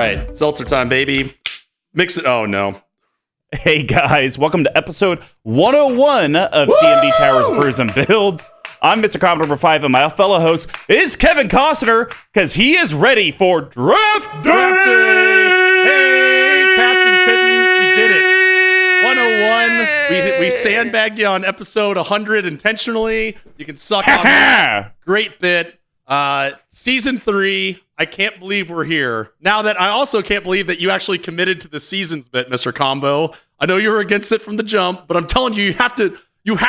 right, seltzer time, baby. Mix it. Oh, no. Hey, guys. Welcome to episode 101 of CMD Towers, Brews, and Builds. I'm Mr. Common number 5, and my fellow host is Kevin Costner, because he is ready for Draft Day! Hey, cats and kittens, we did it. 101. We sandbagged you on episode 100 intentionally. You can suck on that. Great bit. Season 3. I can't believe we're here. Now that I also can't believe that you actually committed to the seasons bit, Mr. Combo. I know you were against it from the jump, but I'm telling you, you have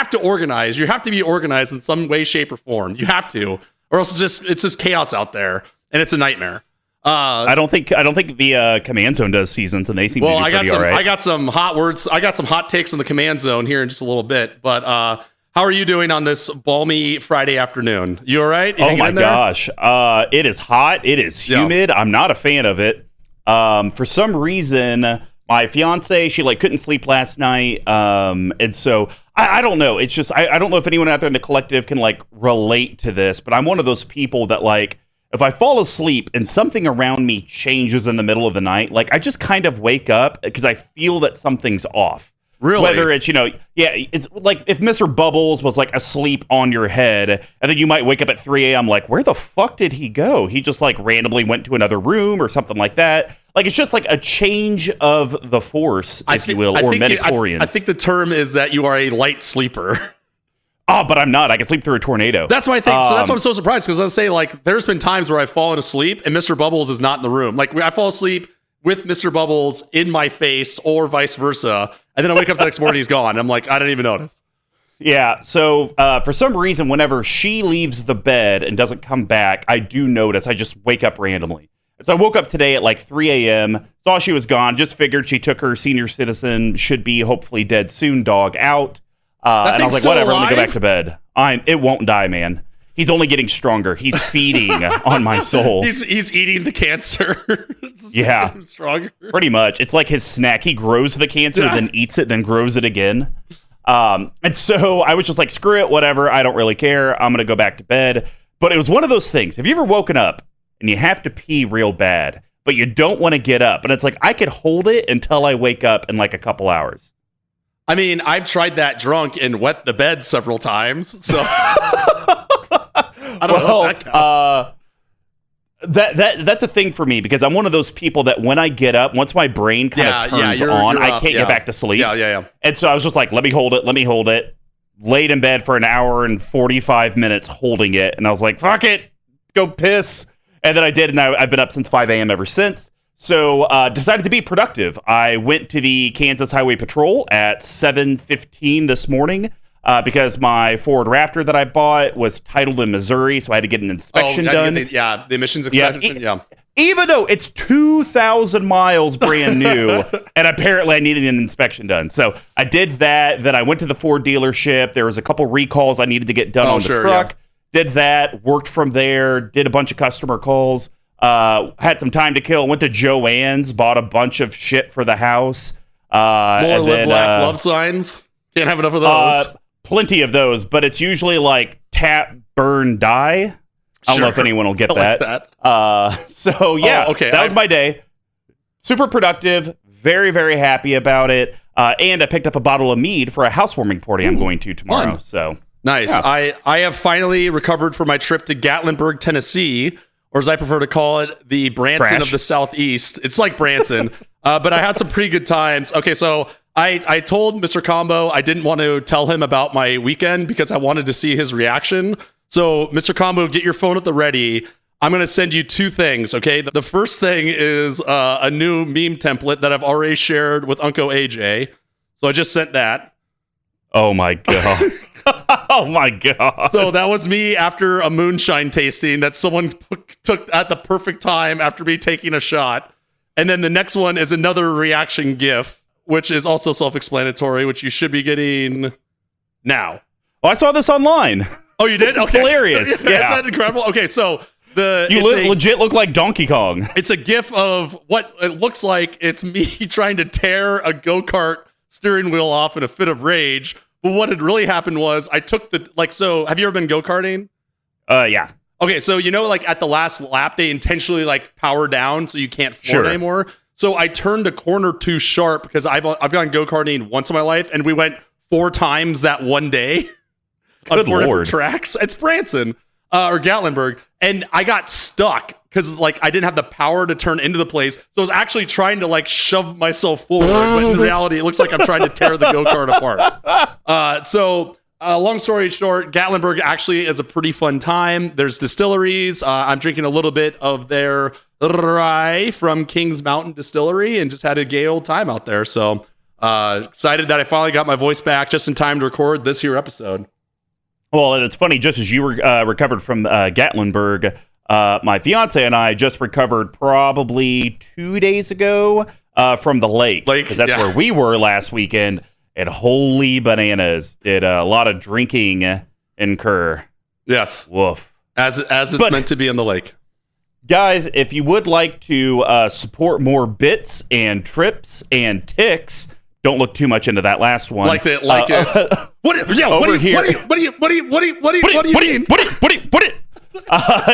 to organize. You have to be organized in some way, shape, or form. You have to, or else it's just chaos out there, and it's a nightmare. I don't think the Command Zone does seasons, and they seem to do pretty all right. I got some hot words. I got some hot takes on the Command Zone here in just a little bit. But how are you doing on this balmy Friday afternoon? You all right? Oh my gosh, it is hot. It is humid. Yeah. I'm not a fan of it. For some reason, my fiance, she couldn't sleep last night, and so I don't know. It's just I don't know if anyone out there in the collective can relate to this, but I'm one of those people that if I fall asleep and something around me changes in the middle of the night, I just kind of wake up because I feel that something's off. Really? Whether it's, it's if Mr. Bubbles was asleep on your head, and then you might wake up at 3 a.m. where the fuck did he go? He just randomly went to another room or something like that. It's just a change of the force, if you will, or midichlorians. I think the term is that you are a light sleeper. Oh, but I'm not. I can sleep through a tornado. That's what I think. So that's why I'm so surprised, because I'll say there's been times where I've fallen asleep and Mr. Bubbles is not in the room. I fall asleep with Mr. Bubbles in my face or vice versa. And then I wake up the next morning, he's gone. I'm I didn't even notice. Yeah. So for some reason, whenever she leaves the bed and doesn't come back, I do notice. I just wake up randomly. So I woke up today at 3 a.m., saw she was gone, just figured she took her senior citizen, should be hopefully dead soon, dog out. And I was whatever, let me go back to bed. It won't die, man. He's only getting stronger. He's feeding on my soul. He's eating the cancer. Yeah. Stronger. Pretty much. It's like his snack. He grows the cancer, then eats it, then grows it again. And so I was just screw it, whatever. I don't really care. I'm going to go back to bed. But it was one of those things. Have you ever woken up and you have to pee real bad, but you don't want to get up? And it's I could hold it until I wake up in a couple hours. I mean, I've tried that drunk and wet the bed several times, so I don't know if that counts. That's a thing for me, because I'm one of those people that when I get up, once my brain kind of turns on, I can't get back to sleep. Yeah. And so I was just let me hold it. Laid in bed for an hour and 45 minutes holding it, and I was fuck it, go piss. And then I did, and I've been up since 5 a.m. ever since. So decided to be productive. I went to the Kansas Highway Patrol at 7:15 this morning because my Ford Raptor that I bought was titled in Missouri, so I had to get an inspection done. The emissions inspection. Yeah. Even though it's 2,000 miles brand new, and apparently I needed an inspection done. So I did that. Then I went to the Ford dealership. There was a couple recalls I needed to get done on the truck. Yeah. Did that. Worked from there. Did a bunch of customer calls. Had some time to kill. Went to Joann's, bought a bunch of shit for the house. More live, laugh, love signs. Can't have enough of those. Plenty of those, but it's usually tap, burn, die. I don't know if anyone will get that. So yeah, that was my day. Super productive. Very, very happy about it. And I picked up a bottle of mead for a housewarming party I'm going to tomorrow. Fun. So nice. Yeah. I have finally recovered from my trip to Gatlinburg, Tennessee, or as I prefer to call it, the Branson of the Southeast. It's like Branson, but I had some pretty good times. Okay, so I told Mr. Combo I didn't want to tell him about my weekend because I wanted to see his reaction. So, Mr. Combo, get your phone at the ready. I'm going to send you two things, okay? The first thing is a new meme template that I've already shared with Uncle AJ. So I just sent that. Oh, my God. Oh, my God. So that was me after a moonshine tasting that someone took at the perfect time after me taking a shot. And then the next one is another reaction GIF, which is also self-explanatory, which you should be getting now. Oh, I saw this online. Oh, you did? It's hilarious. Yeah. Isn't that incredible? Okay, so legit look like Donkey Kong. It's a GIF of what it looks like. It's me trying to tear a go-kart steering wheel off in a fit of rage. But what had really happened was I took so have you ever been go-karting? Yeah. Okay, so like at the last lap, they intentionally like power down so you can't float anymore. So I turned a corner too sharp because I've gone go-karting once in my life, and we went 4 times that one day on 4 different tracks. It's Branson or Gatlinburg, and I got stuck because like I didn't have the power to turn into the place. So I was actually trying to like shove myself forward, but in reality, it looks like I'm trying to tear the go-kart apart. Long story short, Gatlinburg actually is a pretty fun time. There's distilleries. I'm drinking a little bit of their rye from Kings Mountain Distillery and just had a gay old time out there. So excited that I finally got my voice back just in time to record this here episode. Well, and it's funny, just as you were recovered from Gatlinburg, my fiance and I just recovered probably 2 days ago from the lake. Because that's where we were last weekend. And holy bananas, did a lot of drinking incur. Yes. Woof. As it's meant to be in the lake. Guys, if you would like to support more bits and trips and ticks, don't look too much into that last one. What do you mean?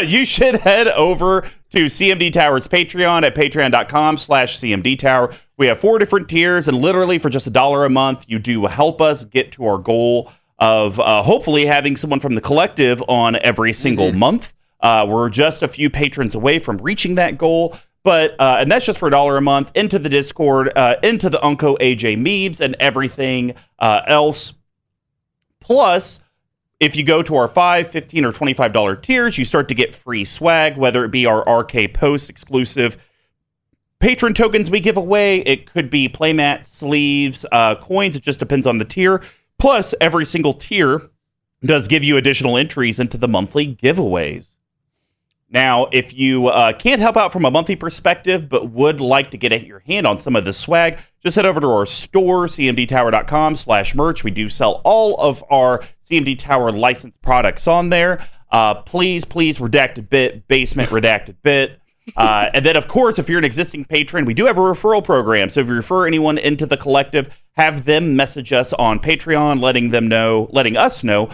You should head over to CMD Tower's Patreon at patreon.com/CMD Tower. We have 4 different tiers, and literally for just $1 a month, you do help us get to our goal of hopefully having someone from the collective on every single month. We're just a few patrons away from reaching that goal, but and that's just for $1 a month, into the Discord, into the Unco AJ memes, and everything else. Plus, if you go to our $5, $15, or $25 tiers, you start to get free swag, whether it be our RK Post exclusive patron tokens we give away. It could be playmat, sleeves, coins. It just depends on the tier. Plus, every single tier does give you additional entries into the monthly giveaways. Now, if you can't help out from a monthly perspective, but would like to get your hand on some of the swag, just head over to our store, cmdtower.com/merch. We do sell all of our CMD Tower licensed products on there. Please, redacted bit, basement redacted bit. And then, of course, if you're an existing patron, we do have a referral program. So if you refer anyone into the collective, have them message us on Patreon, letting us know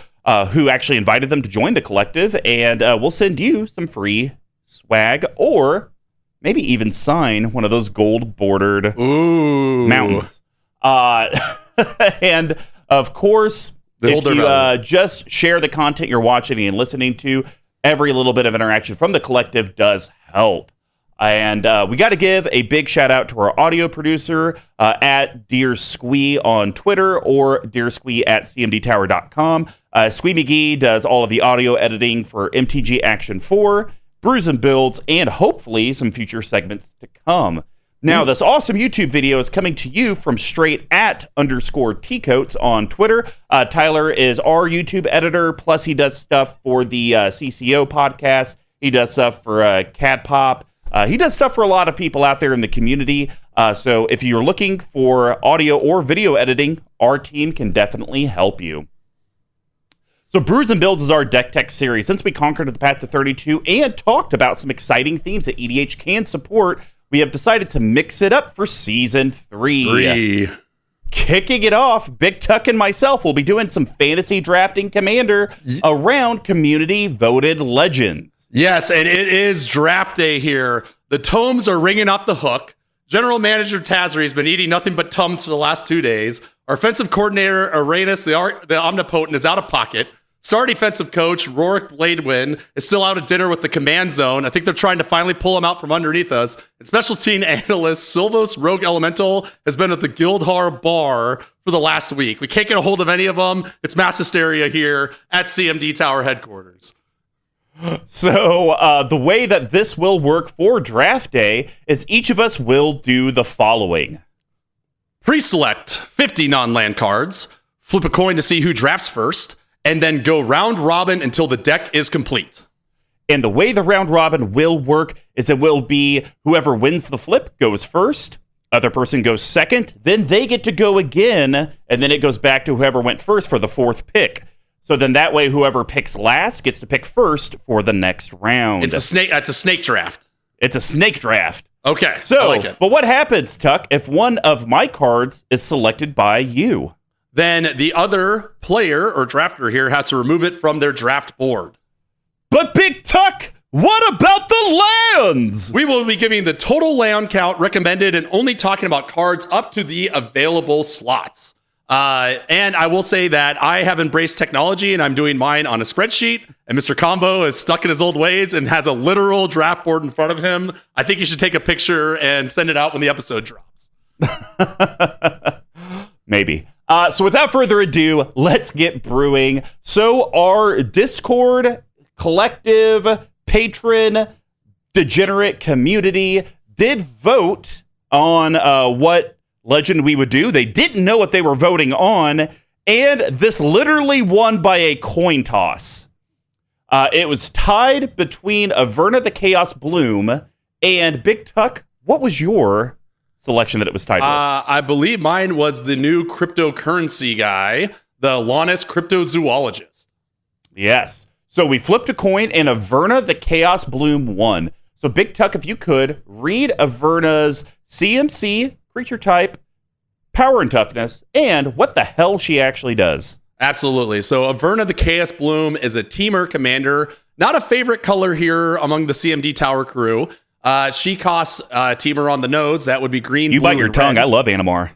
who actually invited them to join the collective, and we'll send you some free swag, or maybe even sign one of those gold bordered mountains. And of course, if you just share the content you're watching and listening to, every little bit of interaction from the collective does help. And we got to give a big shout out to our audio producer at Dear Squee on Twitter, or dearsquee at cmdtower.com. Squee McGee does all of the audio editing for MTG Action 4, Brews and Builds, and hopefully some future segments to come. Now, this awesome YouTube video is coming to you from straight@_tcoats on Twitter. Tyler is our YouTube editor, plus he does stuff for the CCO podcast. He does stuff for Cat Pop. He does stuff for a lot of people out there in the community. So if you're looking for audio or video editing, our team can definitely help you. So Brews and Builds is our deck tech series. Since we conquered the path to 32 and talked about some exciting themes that EDH can support, we have decided to mix it up for Season 3. Kicking it off, Big Tuck and myself will be doing some fantasy drafting Commander around community-voted legends. Yes, and it is draft day here. The tomes are ringing off the hook. General Manager Tazri has been eating nothing but tums for the last 2 days. Our offensive coordinator, Aranus, the Omnipotent, is out of pocket. Star defensive coach, Rorik Bladewin, is still out at dinner with the command zone. I think they're trying to finally pull him out from underneath us. And special team analyst, Silvos Rogue Elemental, has been at the Guildhall bar for the last week. We can't get a hold of any of them. It's mass hysteria here at CMD Tower headquarters. So the way that this will work for draft day is each of us will do the following. Pre-select 50 non-land cards, flip a coin to see who drafts first, and then go round robin until the deck is complete. And the way the round robin will work is it will be whoever wins the flip goes first, other person goes second, then they get to go again, and then it goes back to whoever went first for the fourth pick. So then that way whoever picks last gets to pick first for the next round. It's a snake draft. It's a snake draft. Okay, so, I like it. But what happens, Tuck, if one of my cards is selected by you? Then the other player or drafter here has to remove it from their draft board. But Big Tuck, what about the lands? We will be giving the total land count recommended and only talking about cards up to the available slots. And I will say that I have embraced technology and I'm doing mine on a spreadsheet. And Mr. Combo is stuck in his old ways and has a literal draft board in front of him. I think you should take a picture and send it out when the episode drops. Maybe. So without further ado, let's get brewing. So our Discord collective patron degenerate community did vote on what legend we would do. They didn't know what they were voting on, and this literally won by a coin toss. It was tied between Averna the Chaos Bloom and Big Tuck. What was your selection that it was tied with? I believe mine was the new cryptocurrency guy, the Lannis cryptozoologist. Yes. So we flipped a coin, and Averna the Chaos Bloom won. So Big Tuck, if you could, read Averna's CMC, creature type, power and toughness, and what the hell she actually does. Absolutely. So Averna the Chaos Bloom is a Teamer commander. Not a favorite color here among the CMD Tower crew. She costs Teamer on the nose. That would be green, You blue, bite your and tongue. red. I love Animar.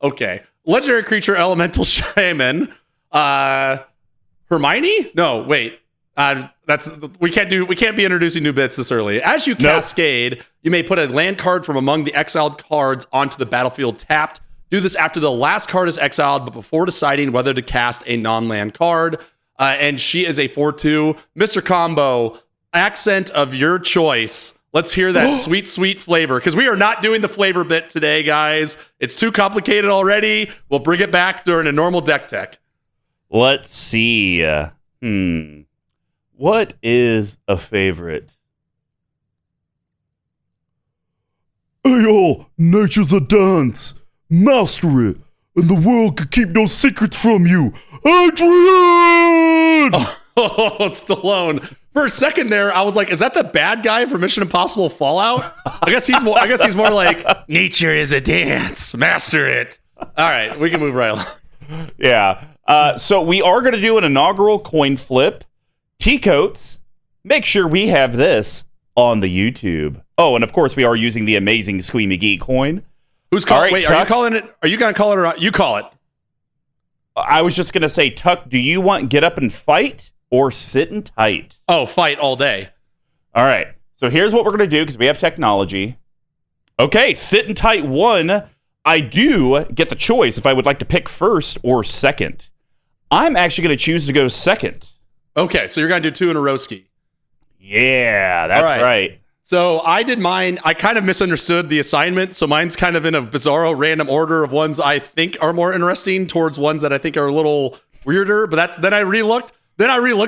Okay. Legendary creature, Elemental Shaman. Hermione? No, wait. We can't be introducing new bits this early. As you cascade, you may put a land card from among the exiled cards onto the battlefield tapped. Do this after the last card is exiled, but before deciding whether to cast a non-land card. And she is a 4/2. Mr. Combo, accent of your choice. Let's hear that sweet, sweet flavor, because we are not doing the flavor bit today, guys. It's too complicated already. We'll bring it back during a normal deck tech. Let's see. What is a favorite? Hey all, nature's a dance. Master it, and the world can keep no secrets from you. Adrian! Oh, Stallone. For a second there, I was like, is that the bad guy from Mission Impossible Fallout? I guess he's more like, nature is a dance. Master it. All right, we can move right along. Yeah. So we are going to do an inaugural coin flip. T-Coats, make sure we have this on the YouTube. Oh, and of course, we are using the amazing Squee McGee coin. Who's calling? Right, wait, Tuck? are you calling it? Are you going to call it or not? You call it. I was just going to say, Tuck, do you want get up and fight or sitting tight? Oh, fight all day. All right. So here's what we're going to do because we have technology. Okay, sitting tight won. I do get the choice if I would like to pick first or second. I'm actually going to choose to go second. Okay, so you're going to do two in a row ski. Yeah, that's right. So I did mine. I kind of misunderstood the assignment. So mine's kind of in a bizarro random order of ones I think are more interesting towards ones that I think are a little weirder. But then I re-looked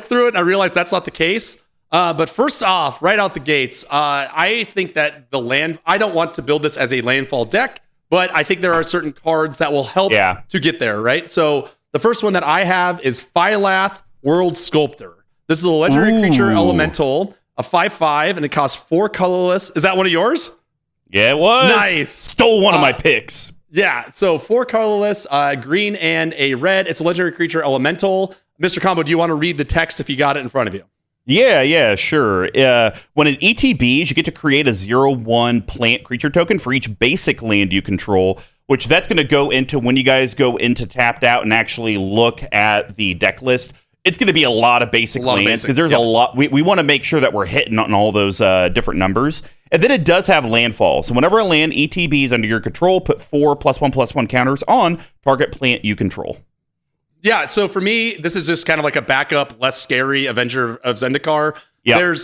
through it and I realized that's not the case. But first off, right out the gates, I think that I don't want to build this as a landfall deck, but I think there are certain cards that will help to get there, right? So the first one that I have is Philath, World Sculptor. This is a legendary creature elemental, a 5/5, and it costs 4 colorless. Is that one of yours? Yeah, it was. Nice. Stole one of my picks. Yeah, so 4 colorless, green and a red. It's a legendary creature elemental. Mr. Combo, do you want to read the text if you got it in front of you? Yeah, sure. When it ETBs, you get to create a 0/1 plant creature token for each basic land you control, which that's going to go into when you guys go into tapped out and actually look at the deck list. It's going to be a lot of basic lands because there's a lot. We want to make sure that we're hitting on all those different numbers. And then it does have landfall. So whenever a land ETBs under your control, put 4 +1/+1 counters on target plant you control. Yeah, so for me, this is just kind of like a backup, less scary Avenger of Zendikar. Yep.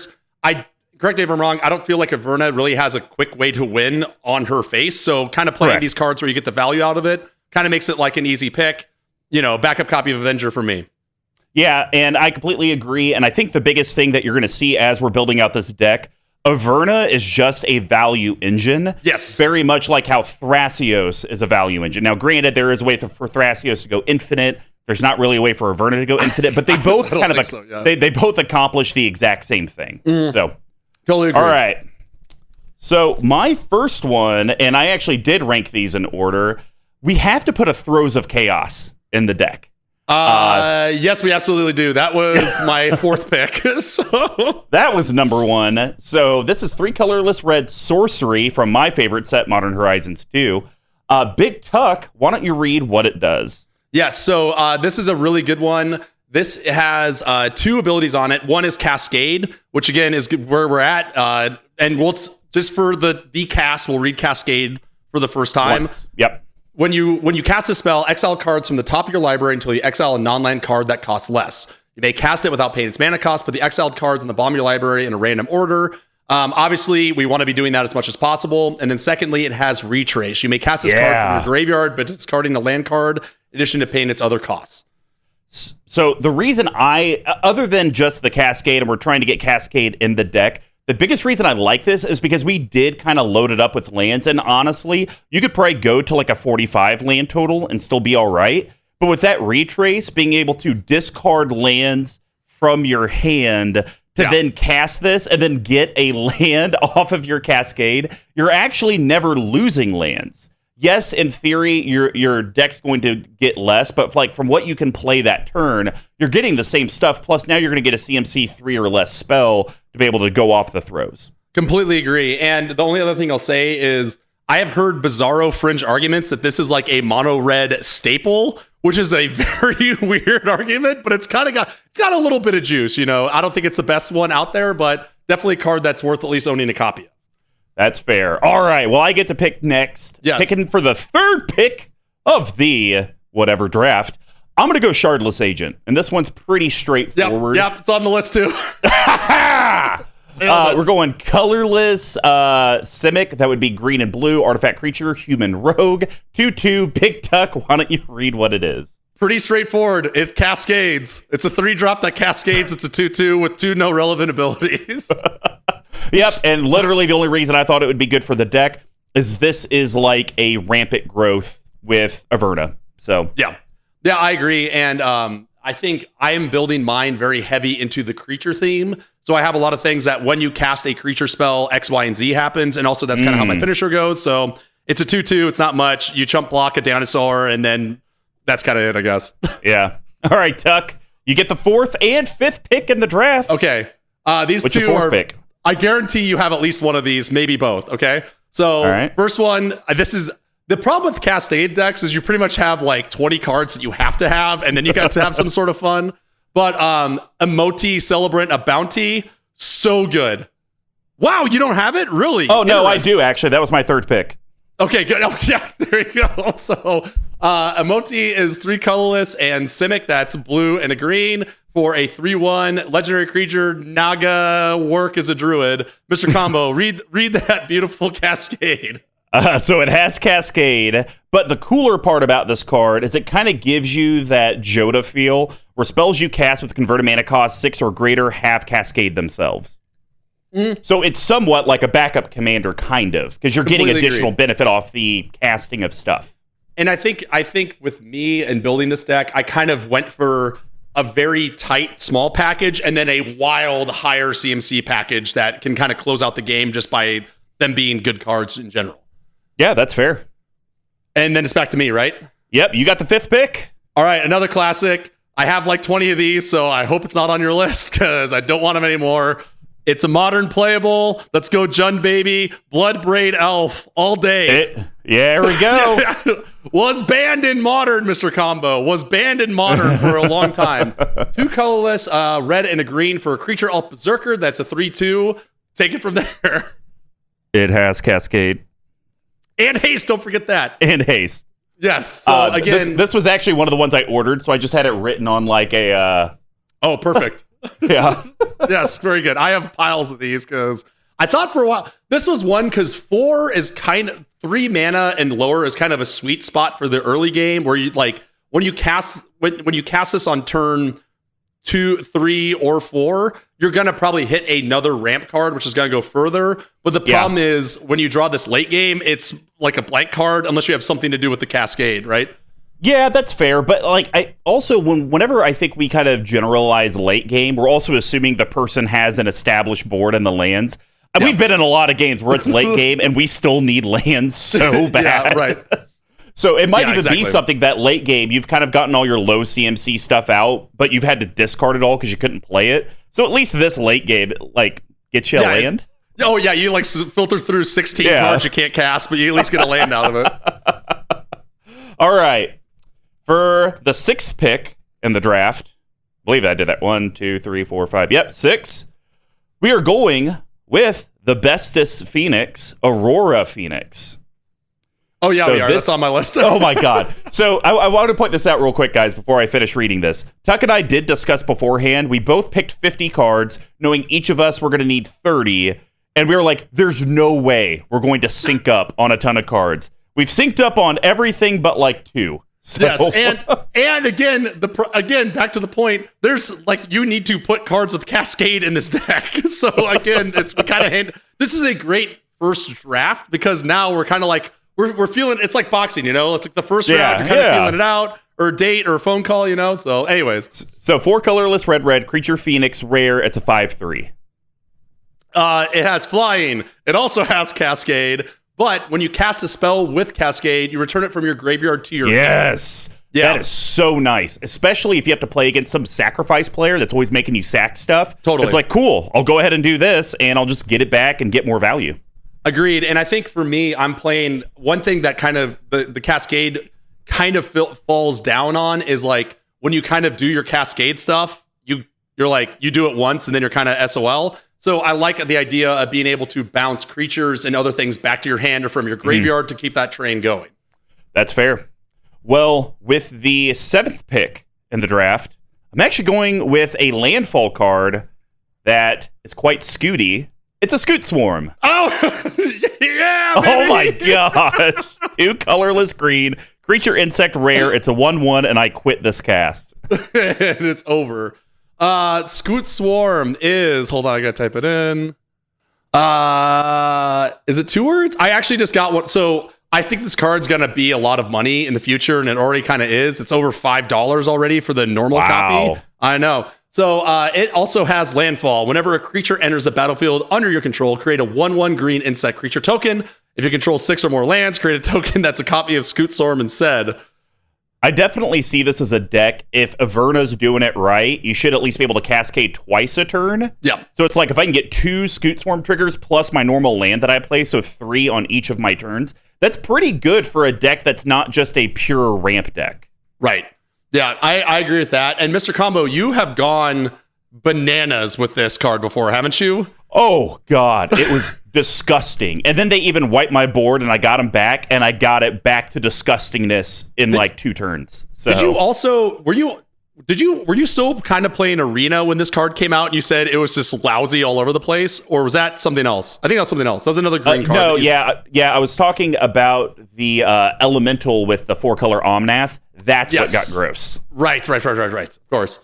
Correct me if I'm wrong, I don't feel like Averna really has a quick way to win on her face. So kind of playing these cards where you get the value out of it kind of makes it like an easy pick. Backup copy of Avenger for me. Yeah, and I completely agree. And I think the biggest thing that you're going to see as we're building out this deck, Averna is just a value engine. Yes. Very much like how Thrasios is a value engine. Now, granted, there is a way for Thrasios to go infinite. There's not really a way for Averna to go infinite, but they both they both accomplish the exact same thing. So, totally agree. All right. So my first one, and I actually did rank these in order, we have to put a Throes of Chaos in the deck. Yes, we absolutely do. That was my fourth pick. So that was number one. So this is 3 colorless red sorcery from my favorite set, Modern Horizons 2. Big Tuck, why don't you read what it does? Yes, so this is a really good one. This has 2 abilities on it. One is Cascade, which again is where we're at. And just for the cast, we'll read Cascade for the first time. Yep. When you cast a spell, exile cards from the top of your library until you exile a non-land card that costs less. You may cast it without paying its mana cost, but the exiled cards in the bottom of your library in a random order. Obviously, we want to be doing that as much as possible. And then secondly, it has Retrace. You may cast this card from your graveyard, but discarding a land card in addition to paying its other costs. So the reason other than just the Cascade, and we're trying to get Cascade in the deck, the biggest reason I like this is because we did kind of load it up with lands, and honestly, you could probably go to like a 45 land total and still be all right. But with that Retrace, being able to discard lands from your hand to then cast this and then get a land off of your Cascade, you're actually never losing lands. Yes, in theory, your deck's going to get less, but like from what you can play that turn, you're getting the same stuff. Plus, now you're going to get a CMC 3 or less spell to be able to go off the throws. Completely agree. And the only other thing I'll say is I have heard bizarro fringe arguments that this is like a mono red staple, which is a very weird argument, but it's got a little bit of juice. You know, I don't think it's the best one out there, but definitely a card that's worth at least owning a copy of. That's fair. All right. Well, I get to pick next. Yes. Picking for the third pick of the whatever draft. I'm going to go Shardless Agent. And this one's pretty straightforward. Yep, it's on the list too. We're going colorless Simic. That would be green and blue. Artifact creature, human rogue. 2/2, Big Tuck. Why don't you read what it is? Pretty straightforward. It cascades. It's a 3-drop that cascades. It's a 2/2 with 2 no relevant abilities. Yep, and literally the only reason I thought it would be good for the deck is this is like a rampant growth with Averna. So yeah, I agree, and I think I am building mine very heavy into the creature theme. So I have a lot of things that when you cast a creature spell, X, Y, and Z happens, and also that's kind of how my finisher goes. So it's a 2/2. It's not much. You chump block a dinosaur, and then that's kind of it, I guess. Yeah. All right, Tuck. You get the 4th and 5th pick in the draft. Okay. These What's two your 4th are. pick? I guarantee you have at least one of these, maybe both. Okay. So first one, this is the problem with cascade decks is you pretty much have like 20 cards that you have to have, and then you got to have some sort of fun. But Emoti, Celebrant, a Bounty, so good. Wow, you don't have it? Really? Oh, no, I do, actually. That was my 3rd pick. Okay, good. Oh, yeah, there you go. So Emoti is 3 colorless, and Simic, that's blue and a green, for a 3/1 legendary creature. Naga work as a druid. Mr. Combo, read that beautiful cascade. So it has Cascade, but the cooler part about this card is it kind of gives you that Joda feel, where spells you cast with converted mana cost 6 or greater have Cascade themselves. So it's somewhat like a backup commander, kind of, because you're getting additional benefit off the casting of stuff. And I think with me and building this deck, I kind of went for a very tight small package and then a wild higher CMC package that can kind of close out the game just by them being good cards in general. Yeah, that's fair. And then it's back to me, right? Yep, you got the 5th pick. All right, another classic. I have like 20 of these, so I hope it's not on your list because I don't want them anymore. It's a modern playable. Let's go, Jund Baby. Bloodbraid Elf all day. There we go. Was banned in modern, Mr. Combo. Was banned in modern for a long time. 2 colorless, red and a green for a creature elf berserker. That's a 3/2. Take it from there. It has Cascade. And haste, don't forget that. And haste. Yes. So again, this was actually one of the ones I ordered, so I just had it written on like a. Oh, perfect. Yeah. Yes, very good. I have piles of these because I thought for a while this was one because 4 is kind of 3 mana and lower is kind of a sweet spot for the early game where you like when you cast this on turn 2, 3, or 4, you're gonna probably hit another ramp card, which is gonna go further. But the problem is when you draw this late game, it's like a blank card unless you have something to do with the cascade, right? Yeah, that's fair. But like, I also whenever I think we kind of generalize late game, we're also assuming the person has an established board in the lands. And we've been in a lot of games where it's late game and we still need lands so bad. Yeah, right. So it might even be something that late game, you've kind of gotten all your low CMC stuff out, but you've had to discard it all because you couldn't play it. So at least this late game, like, get you a land. Oh, yeah, you like filter through 16 cards you can't cast, but you at least get a land out of it. All right. For the 6th pick in the draft, I believe I did that. 1, 2, 3, 4, 5. Yep, 6. We are going with the bestest Phoenix, Aurora Phoenix. Oh, yeah, we are. That's on my list. Oh, my God. So I want to point this out real quick, guys, before I finish reading this. Tuck and I did discuss beforehand. We both picked 50 cards, knowing each of us were going to need 30. And we were like, there's no way we're going to sync up on a ton of cards. We've synced up on everything but like 2. So. Yes, and again, back to the point. There's like you need to put cards with cascade in this deck. So again, it's kind of this is a great first draft because now we're kind of like we're feeling it's like boxing, you know. It's like the first round, you're kind of feeling it out, or a date or a phone call, you know. So, anyways, so 4 colorless red creature Phoenix rare. It's a 5/3. It has flying. It also has cascade. But when you cast a spell with cascade, you return it from your graveyard to your hand. Yes. Yeah. That is so nice, especially if you have to play against some sacrifice player that's always making you sack stuff. Totally. It's like, cool, I'll go ahead and do this, and I'll just get it back and get more value. Agreed. And I think for me, I'm playing one thing that kind of the cascade kind of falls down on is like when you kind of do your cascade stuff, you're like, you do it once and then you're kind of SOL. So I like the idea of being able to bounce creatures and other things back to your hand or from your graveyard to keep that train going. That's fair. Well, with the 7th pick in the draft, I'm actually going with a landfall card that is quite scooty. It's a Scoot Swarm. Oh, yeah, baby. Oh my gosh. 2 colorless green, creature insect rare. It's a 1/1, and I quit this cast. And it's over. Scoot Swarm is, hold on, I gotta type it in. Is it 2 words? I actually just got one. So I think this card's gonna be a lot of money in the future, and it already kind of is. It's over $5 already for the normal copy. I know. So it also has landfall. Whenever a creature enters the battlefield under your control, create a 1/1 green insect creature token. If you control 6 or more lands, create a token that's a copy of Scoot Swarm instead. I definitely see this as a deck. If Averna's doing it right, you should at least be able to cascade twice a turn. Yeah. So it's like if I can get 2 Scoot Swarm triggers plus my normal land that I play, so 3 on each of my turns, that's pretty good for a deck that's not just a pure ramp deck. Right. Yeah, I agree with that. And Mr. Combo, you have gone bananas with this card before, haven't you? Oh, God. It was disgusting. And then they even wiped my board, and I got them back, and I got it back to disgustingness in like 2 turns. So did you also, were you still kind of playing Arena when this card came out and you said it was just lousy all over the place? Or was that something else? I think that was something else. That was another green card. No, yeah. I was talking about the Elemental with the 4-color Omnath. That's what got gross. Right. Of course.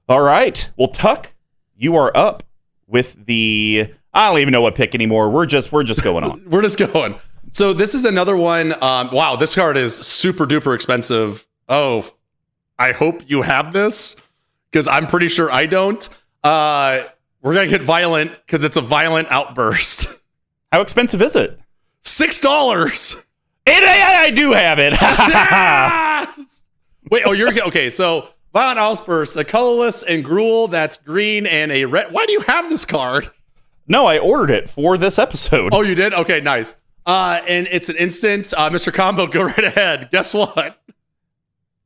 All right. Well, Tuck, you are up with the... I don't even know what pick anymore. We're just going on. We're just going. So this is another one. Wow, this card is super duper expensive. Oh, I hope you have this because I'm pretty sure I don't. We're going to get violent because it's a violent outburst. How expensive is it? $6. I do have it. Yes! Wait, you're okay. So violent outburst, a colorless and gruel that's green and a red. Why do you have this card? No, I ordered it for this episode. Oh, you did? Okay, nice. And it's an instant. Mr. Combo, go right ahead. Guess what?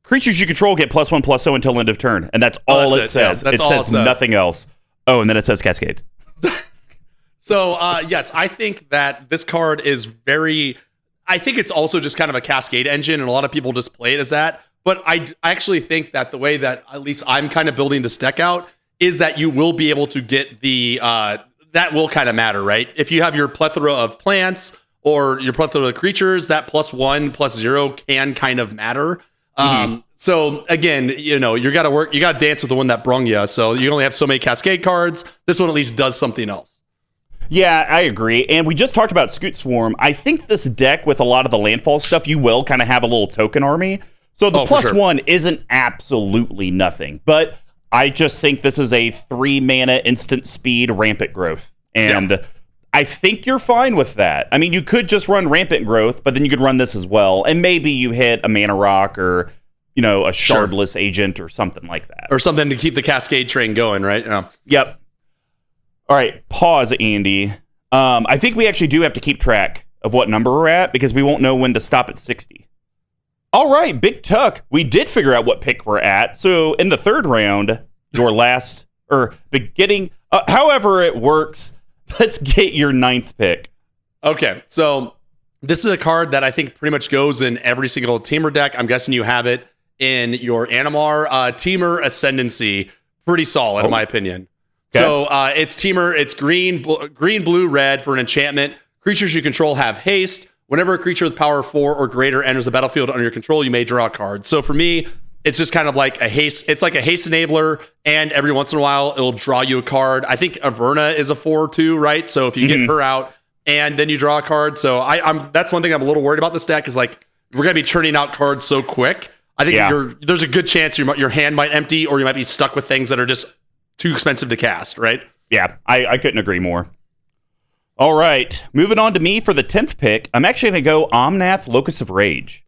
Creatures you control get +1/+0 until end of turn, and that's all it says. Yeah, it says nothing else. Oh, and then it says Cascade. So, yes, I think that this card is very... I think it's also just kind of a Cascade engine, and a lot of people just play it as that. But I actually think that the way that at least I'm kind of building this deck out is that you will be able to get the... that will kind of matter, right? If you have your plethora of plants or your plethora of creatures, that +1/+0 can kind of matter. So again, you got to dance with the one that brung you. So you only have so many Cascade cards. This one at least does something else. Yeah, I agree. And we just talked about Scoot Swarm. I think this deck with a lot of the landfall stuff, you will kind of have a little token army. So the +1 isn't absolutely nothing. But I just think this is a 3 mana instant speed rampant growth. And I think you're fine with that. I mean, you could just run Rampant Growth, but then you could run this as well. And maybe you hit a Mana Rock or, a Shardless Agent or something like that. Or something to keep the Cascade train going, right? Yeah. Yep. All right, pause, Andy. I think we actually do have to keep track of what number we're at because we won't know when to stop at 60. All right, Big Tuck. We did figure out what pick we're at. So in the third round, your last, or beginning, however it works, let's get your 9th pick. Okay, so this is a card that I think pretty much goes in every single Teamer deck. I'm guessing you have it in your Animar. Teamer Ascendancy, pretty solid in my opinion. Okay. So it's Teamer, it's green, blue, red for an enchantment. Creatures you control have haste. Whenever a creature with power 4 or greater enters the battlefield under your control, you may draw a card. So for me, it's just kind of like a haste. It's like a haste enabler, and every once in a while, it'll draw you a card. I think Averna is a 4/2, right? So if you get her out, and then you draw a card. So I'm that's one thing I'm a little worried about this deck is like we're gonna be churning out cards so quick. I think there's a good chance your hand might empty, or you might be stuck with things that are just too expensive to cast, right? Yeah, I couldn't agree more. All right, moving on to me for the 10th pick. I'm actually going to go Omnath, Locus of Rage.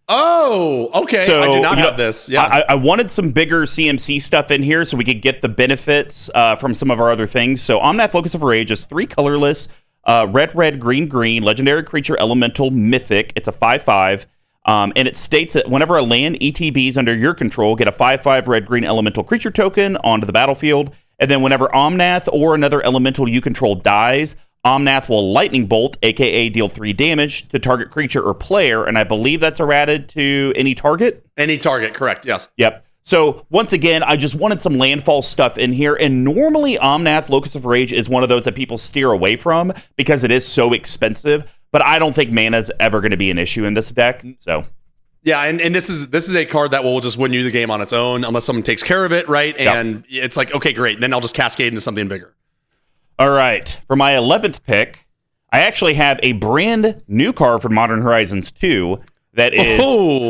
Oh, okay. So, I do not have this. Yeah, I wanted some bigger CMC stuff in here so we could get the benefits from some of our other things. So Omnath, Locus of Rage is 3 colorless, red, green, legendary creature, elemental, mythic. It's a 5/5. And it states that whenever a land ETBs under your control, get a 5/5 red-green elemental creature token onto the battlefield. And then whenever Omnath or another elemental you control dies, Omnath will lightning bolt, aka deal 3 damage to target creature or player. And I believe that's errated to any target. Any target, correct, yes. Yep. So once again, I just wanted some landfall stuff in here. And normally Omnath, Locus of Rage is one of those that people steer away from because it is so expensive. But I don't think mana's ever going to be an issue in this deck. So, yeah, and this is a card that will just win you the game on its own unless someone takes care of it, right? And it's like, okay, great. Then I'll just cascade into something bigger. All right. For my 11th pick, I actually have a brand new card for Modern Horizons 2 that is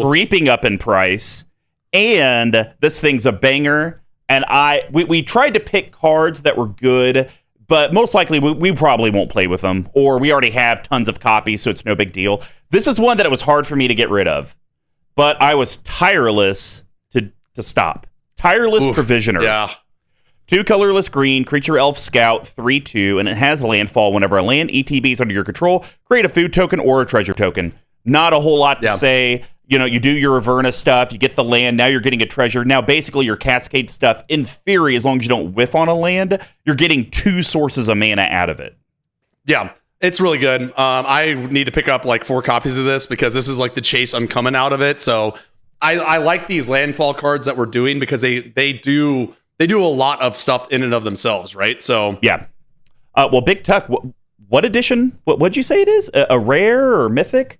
creeping up in price. And this thing's a banger. And we tried to pick cards that were good, but most likely we probably won't play with them, or we already have tons of copies, so it's no big deal. This is one that it was hard for me to get rid of, but I was tireless to stop. Tireless Provisioner. Yeah. 2 colorless green, creature elf scout, 3/2, and it has landfall whenever a land ETBs under your control. Create a food token or a treasure token. Not a whole lot to say. You do your Averna stuff, you get the land, now you're getting a treasure. Now, basically, your Cascade stuff, in theory, as long as you don't whiff on a land, you're getting 2 sources of mana out of it. Yeah, it's really good. I need to pick up like 4 copies of this because this is like the chase I'm coming out of it. So I like these landfall cards that we're doing because they do a lot of stuff in and of themselves, right? So yeah. Well, Big Tuck, what edition? What'd you say it is? A rare or mythic?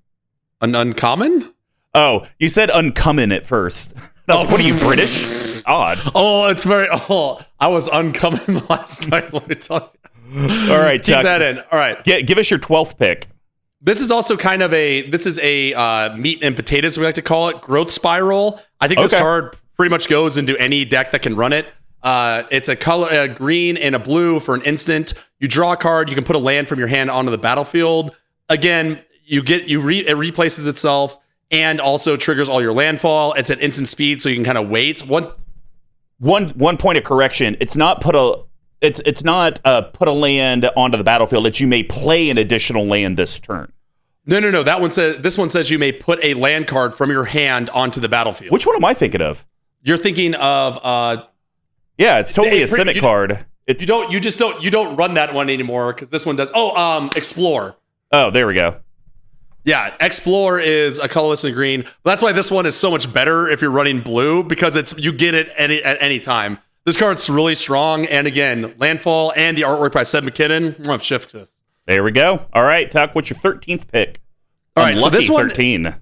An uncommon? Oh, you said uncommon at first. I was like, what are you, British? Odd. Oh, it's very... Oh, I was uncommon last night, let me tell you. All right, Keep Chuck, that in. All right. Give us your 12th pick. This is also kind of a meat and potatoes, we like to call it, growth spiral. I think this card pretty much goes into any deck that can run it. It's a green and a blue for an instant. You draw a card, you can put a land from your hand onto the battlefield. Again, it replaces itself and also triggers all your landfall. It's at instant speed, so you can kind of wait. One point of correction: it's not put a land onto the battlefield. It's you may play an additional land this turn. No. This one says you may put a land card from your hand onto the battlefield. Which one am I thinking of? You're thinking of yeah, it's totally a Simic card. You don't run that one anymore because this one does. Explore. Oh, there we go. Yeah, Explore is a colorless and green. That's why this one is so much better if you're running blue because you get it at any time. This card's really strong, and again, landfall and the artwork by Seb McKinnon. I'm gonna shift this. There we go. All right, Tuck, what's your 13th pick? All right, so this one 13.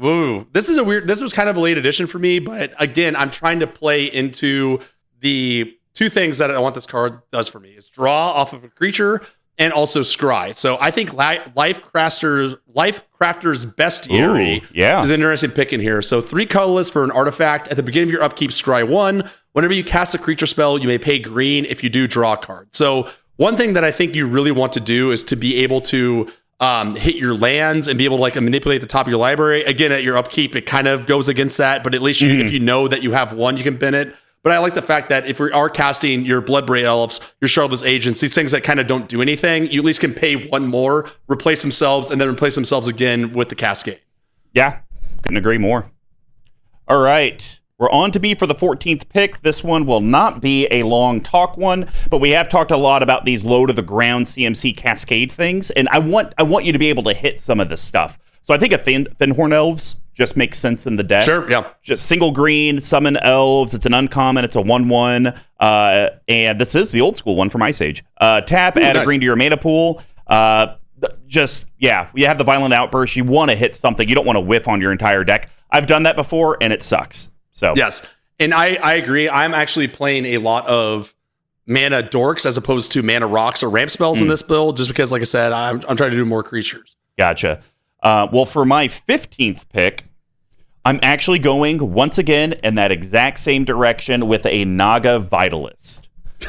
Ooh, this was kind of a late addition for me, but again, I'm trying to play into the 2 things that I want this card does for me is draw off of a creature and also scry. So I think Life Crafter's Bestiary is an interesting pick in here. So 3 colorless for an artifact. At the beginning of your upkeep, scry 1. Whenever you cast a creature spell, you may pay green. If you do, draw a card. So One thing that I think you really want to do is to be able to hit your lands and be able to like manipulate the top of your library. Again, at your upkeep, it kind of goes against that, but at least if you know that you have one, you can bin it. But I like the fact that if we are casting your Bloodbraid Elves, your Shardless Agents, these things that kind of don't do anything, you at least can pay one more, replace themselves, and then replace themselves again with the Cascade. Yeah, couldn't agree more. All right, we're on to be for the 14th pick. This one will not be a long talk one, but we have talked a lot about these low-to-the-ground CMC Cascade things, and I want you to be able to hit some of this stuff. So I think a Thinhorn Elves just makes sense in the deck. Sure, yeah. Just single green, summon elves. It's an uncommon. It's a 1/1. And this is the old school one from Ice Age. Tap, add a green to your mana pool. You have the Violent Outburst. You want to hit something. You don't want to whiff on your entire deck. I've done that before, and it sucks. So yes, and I agree. I'm actually playing a lot of mana dorks as opposed to mana rocks or ramp spells in this build, just because, like I said, I'm trying to do more creatures. Gotcha. Well, for my 15th pick, I'm actually going once again in that exact same direction with a Naga Vitalist.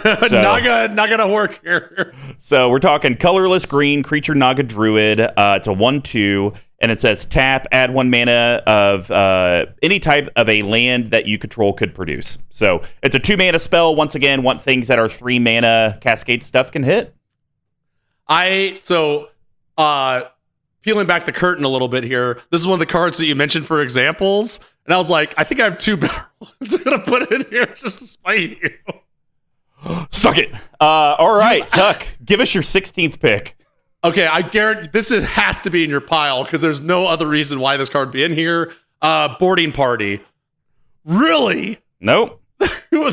Naga not gonna work here. So we're talking colorless green creature Naga Druid. It's a 1/2, and it says tap, add 1 mana of any type of a land that you control could produce. So it's a 2 mana spell. Once again, want things that are 3 mana cascade stuff can hit. Peeling back the curtain a little bit here, this is one of the cards that you mentioned for examples, and I was like, I think I have 2 better ones. I'm gonna put it in here just to spite you. Suck it. All right, Tuck, give us your 16th pick. Okay, I guarantee this has to be in your pile because there's no other reason why this card would be in here. Boarding Party. Really? Nope.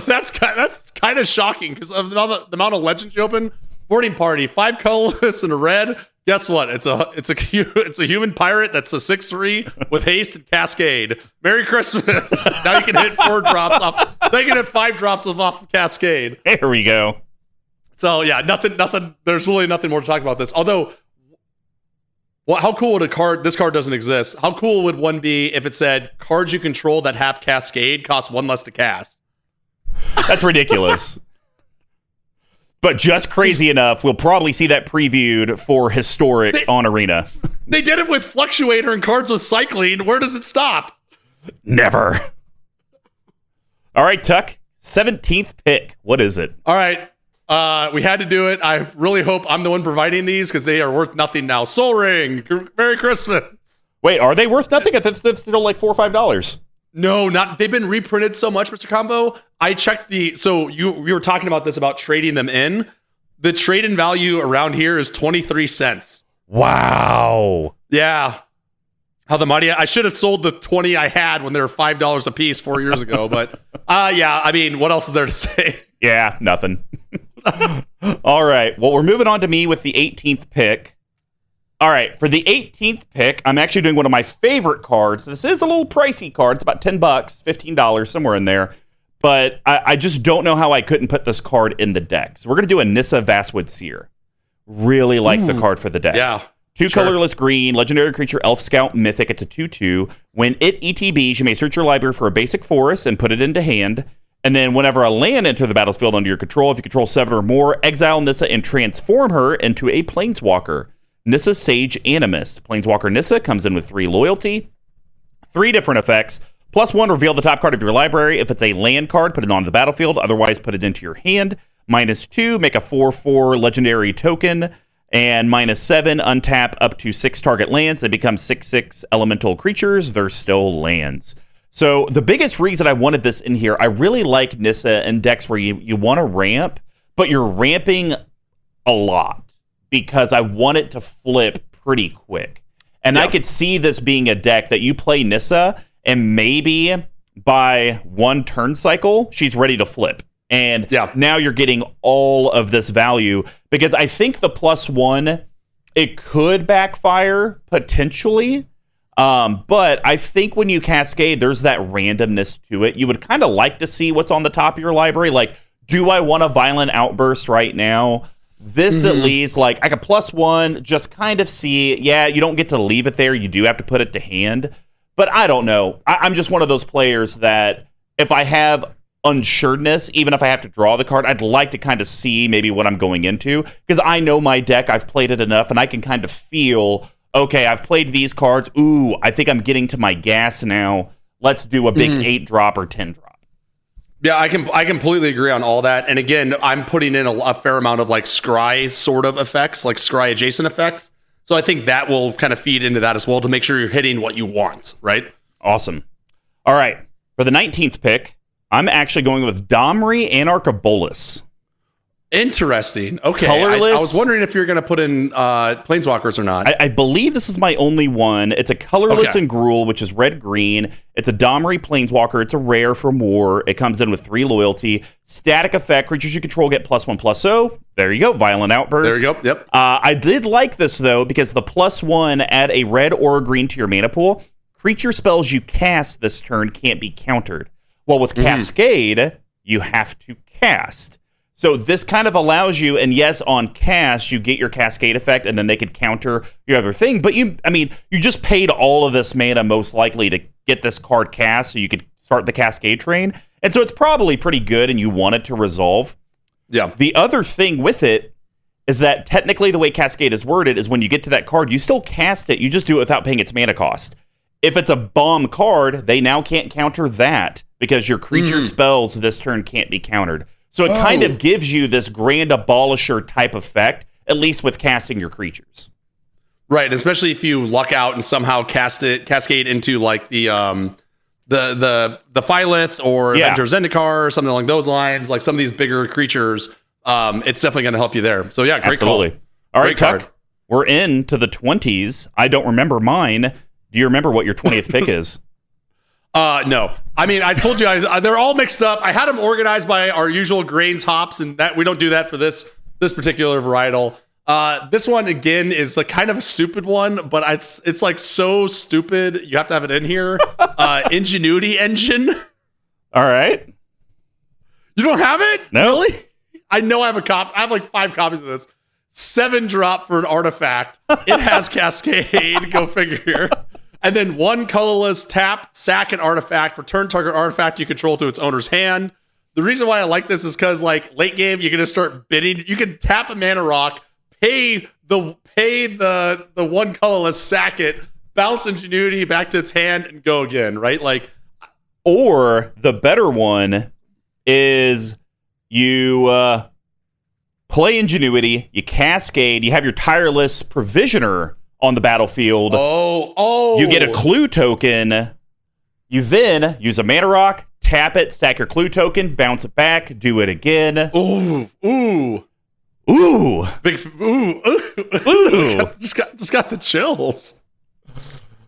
That's kind of shocking because of the amount of legends you open. Boarding Party, 5 colorless and a red. Guess what? It's a human pirate that's a 6/3 with haste and cascade. Merry Christmas! Now you can hit 4 drops off. Now you can hit 5 drops off of cascade. There we go. So yeah, nothing. There's really nothing more to talk about this. Although, how cool would this card doesn't exist. How cool would one be if it said cards you control that have cascade cost 1 less to cast? That's ridiculous. But just crazy enough, we'll probably see that previewed for Historic on Arena. They did it with Fluctuator and cards with Cycling. Where does it stop? Never. All right, Tuck, 17th pick. What is it? All right. We had to do it. I really hope I'm the one providing these because they are worth nothing now. Soul Ring. Merry Christmas. Wait, are they worth nothing? I think they're still like $4 or $5. No, not. They've been reprinted so much, Mr. Combo. I checked we were talking about this about trading them in. The trade-in value around here is 23 cents. Wow. Yeah. How the mighty. I should have sold the 20 I had when they were $5 a piece 4 years ago. But yeah, I mean, what else is there to say? Yeah, nothing. All right. Well, we're moving on to me with the 18th pick. All right, for the 18th pick, I'm actually doing one of my favorite cards. This is a little pricey card. It's about $10, $15, somewhere in there. But I just don't know how I couldn't put this card in the deck. So we're going to do a Nissa Vastwood Seer. Really like the card for the deck. Yeah. 2 colorless green, legendary creature, Elf Scout, Mythic. It's a 2/2. When it ETBs, you may search your library for a basic forest and put it into hand. And then whenever a land enters the battlefield under your control, if you control 7 or more, exile Nissa and transform her into a Planeswalker. Nissa Sage Animist. Planeswalker Nissa comes in with 3 loyalty, 3 different effects. +1, reveal the top card of your library. If it's a land card, put it onto the battlefield. Otherwise, put it into your hand. -2, make a 4/4 legendary token. And -7, untap up to 6 target lands. They become 6/6 elemental creatures. They're still lands. So the biggest reason I wanted this in here, I really like Nissa in decks where you want to ramp, but you're ramping a lot. Because I want it to flip pretty quick. And I could see this being a deck that you play Nissa, and maybe by 1 turn cycle, she's ready to flip. And now you're getting all of this value. Because I think the +1, it could backfire, potentially. But I think when you cascade, there's that randomness to it. You would kind of like to see what's on the top of your library. Like, do I want a Violent Outburst right now? This at least, like, I could +1, just kind of see, you don't get to leave it there. You do have to put it to hand. But I don't know. I'm just one of those players that if I have unsureness. Even if I have to draw the card, I'd like to kind of see maybe what I'm going into, because I know my deck, I've played it enough, and I can kind of feel, okay, I've played these cards. Ooh, I think I'm getting to my gas now. Let's do a big 8-drop or 10-drop. Yeah, I completely agree on all that. And again, I'm putting in a fair amount of like scry sort of effects, like scry adjacent effects. So I think that will kind of feed into that as well to make sure you're hitting what you want, right? Awesome. All right. For the 19th pick, I'm actually going with Domri, Anarch of Bolas. Interesting. Okay. Colorless. I was wondering if you're going to put in Planeswalkers or not. I believe this is my only one. It's a colorless and Gruul, which is red-green. It's a Domri Planeswalker. It's a rare from War. It comes in with 3 loyalty. Static effect. Creatures you control get +1/+0. There you go. Violent Outburst. There you go. Yep. I did like this, though, because the +1, add a red or a green to your mana pool. Creature spells you cast this turn can't be countered. Well, with Cascade, you have to cast. So this kind of allows you, and yes, on cast, you get your Cascade effect, and then they could counter your other thing. But you just paid all of this mana, most likely, to get this card cast, so you could start the Cascade train. And so it's probably pretty good, and you want it to resolve. Yeah. The other thing with it is that technically the way Cascade is worded is when you get to that card, you still cast it, you just do it without paying its mana cost. If it's a bomb card, they now can't counter that, because your creature spells this turn can't be countered. So it kind of gives you this Grand Abolisher type effect, at least with casting your creatures. Right, especially if you luck out and somehow cascade into like the Philath or Avenger of Zendikar or something along those lines, like some of these bigger creatures. It's definitely going to help you there. So yeah, great call. All right, Tuck, we're into the 20s. I don't remember mine. Do you remember what your 20th pick is? No. I mean, I told you they're all mixed up. I had them organized by our usual grains, hops, and that we don't do that for this particular varietal. This one again is like kind of a stupid one, but it's like so stupid you have to have it in here. Ingenuity Engine. All right. You don't have it? No. Really? I know I have a copy. I have like 5 copies of this. 7-drop for an artifact. It has Cascade. Go figure. And then 1 colorless, tap, sack an artifact, return target artifact you control to its owner's hand. The reason why I like this is because like late game, you're gonna start bidding. You can tap a mana rock, pay the 1 colorless, sack it, bounce Ingenuity back to its hand, and go again, right? Like, or the better one is you play Ingenuity, you Cascade, you have your Tireless Provisioner on the battlefield. Oh. You get a clue token. You then use a mana rock, tap it, sack your clue token, bounce it back, do it again. Ooh. Big ooh. Just got the chills.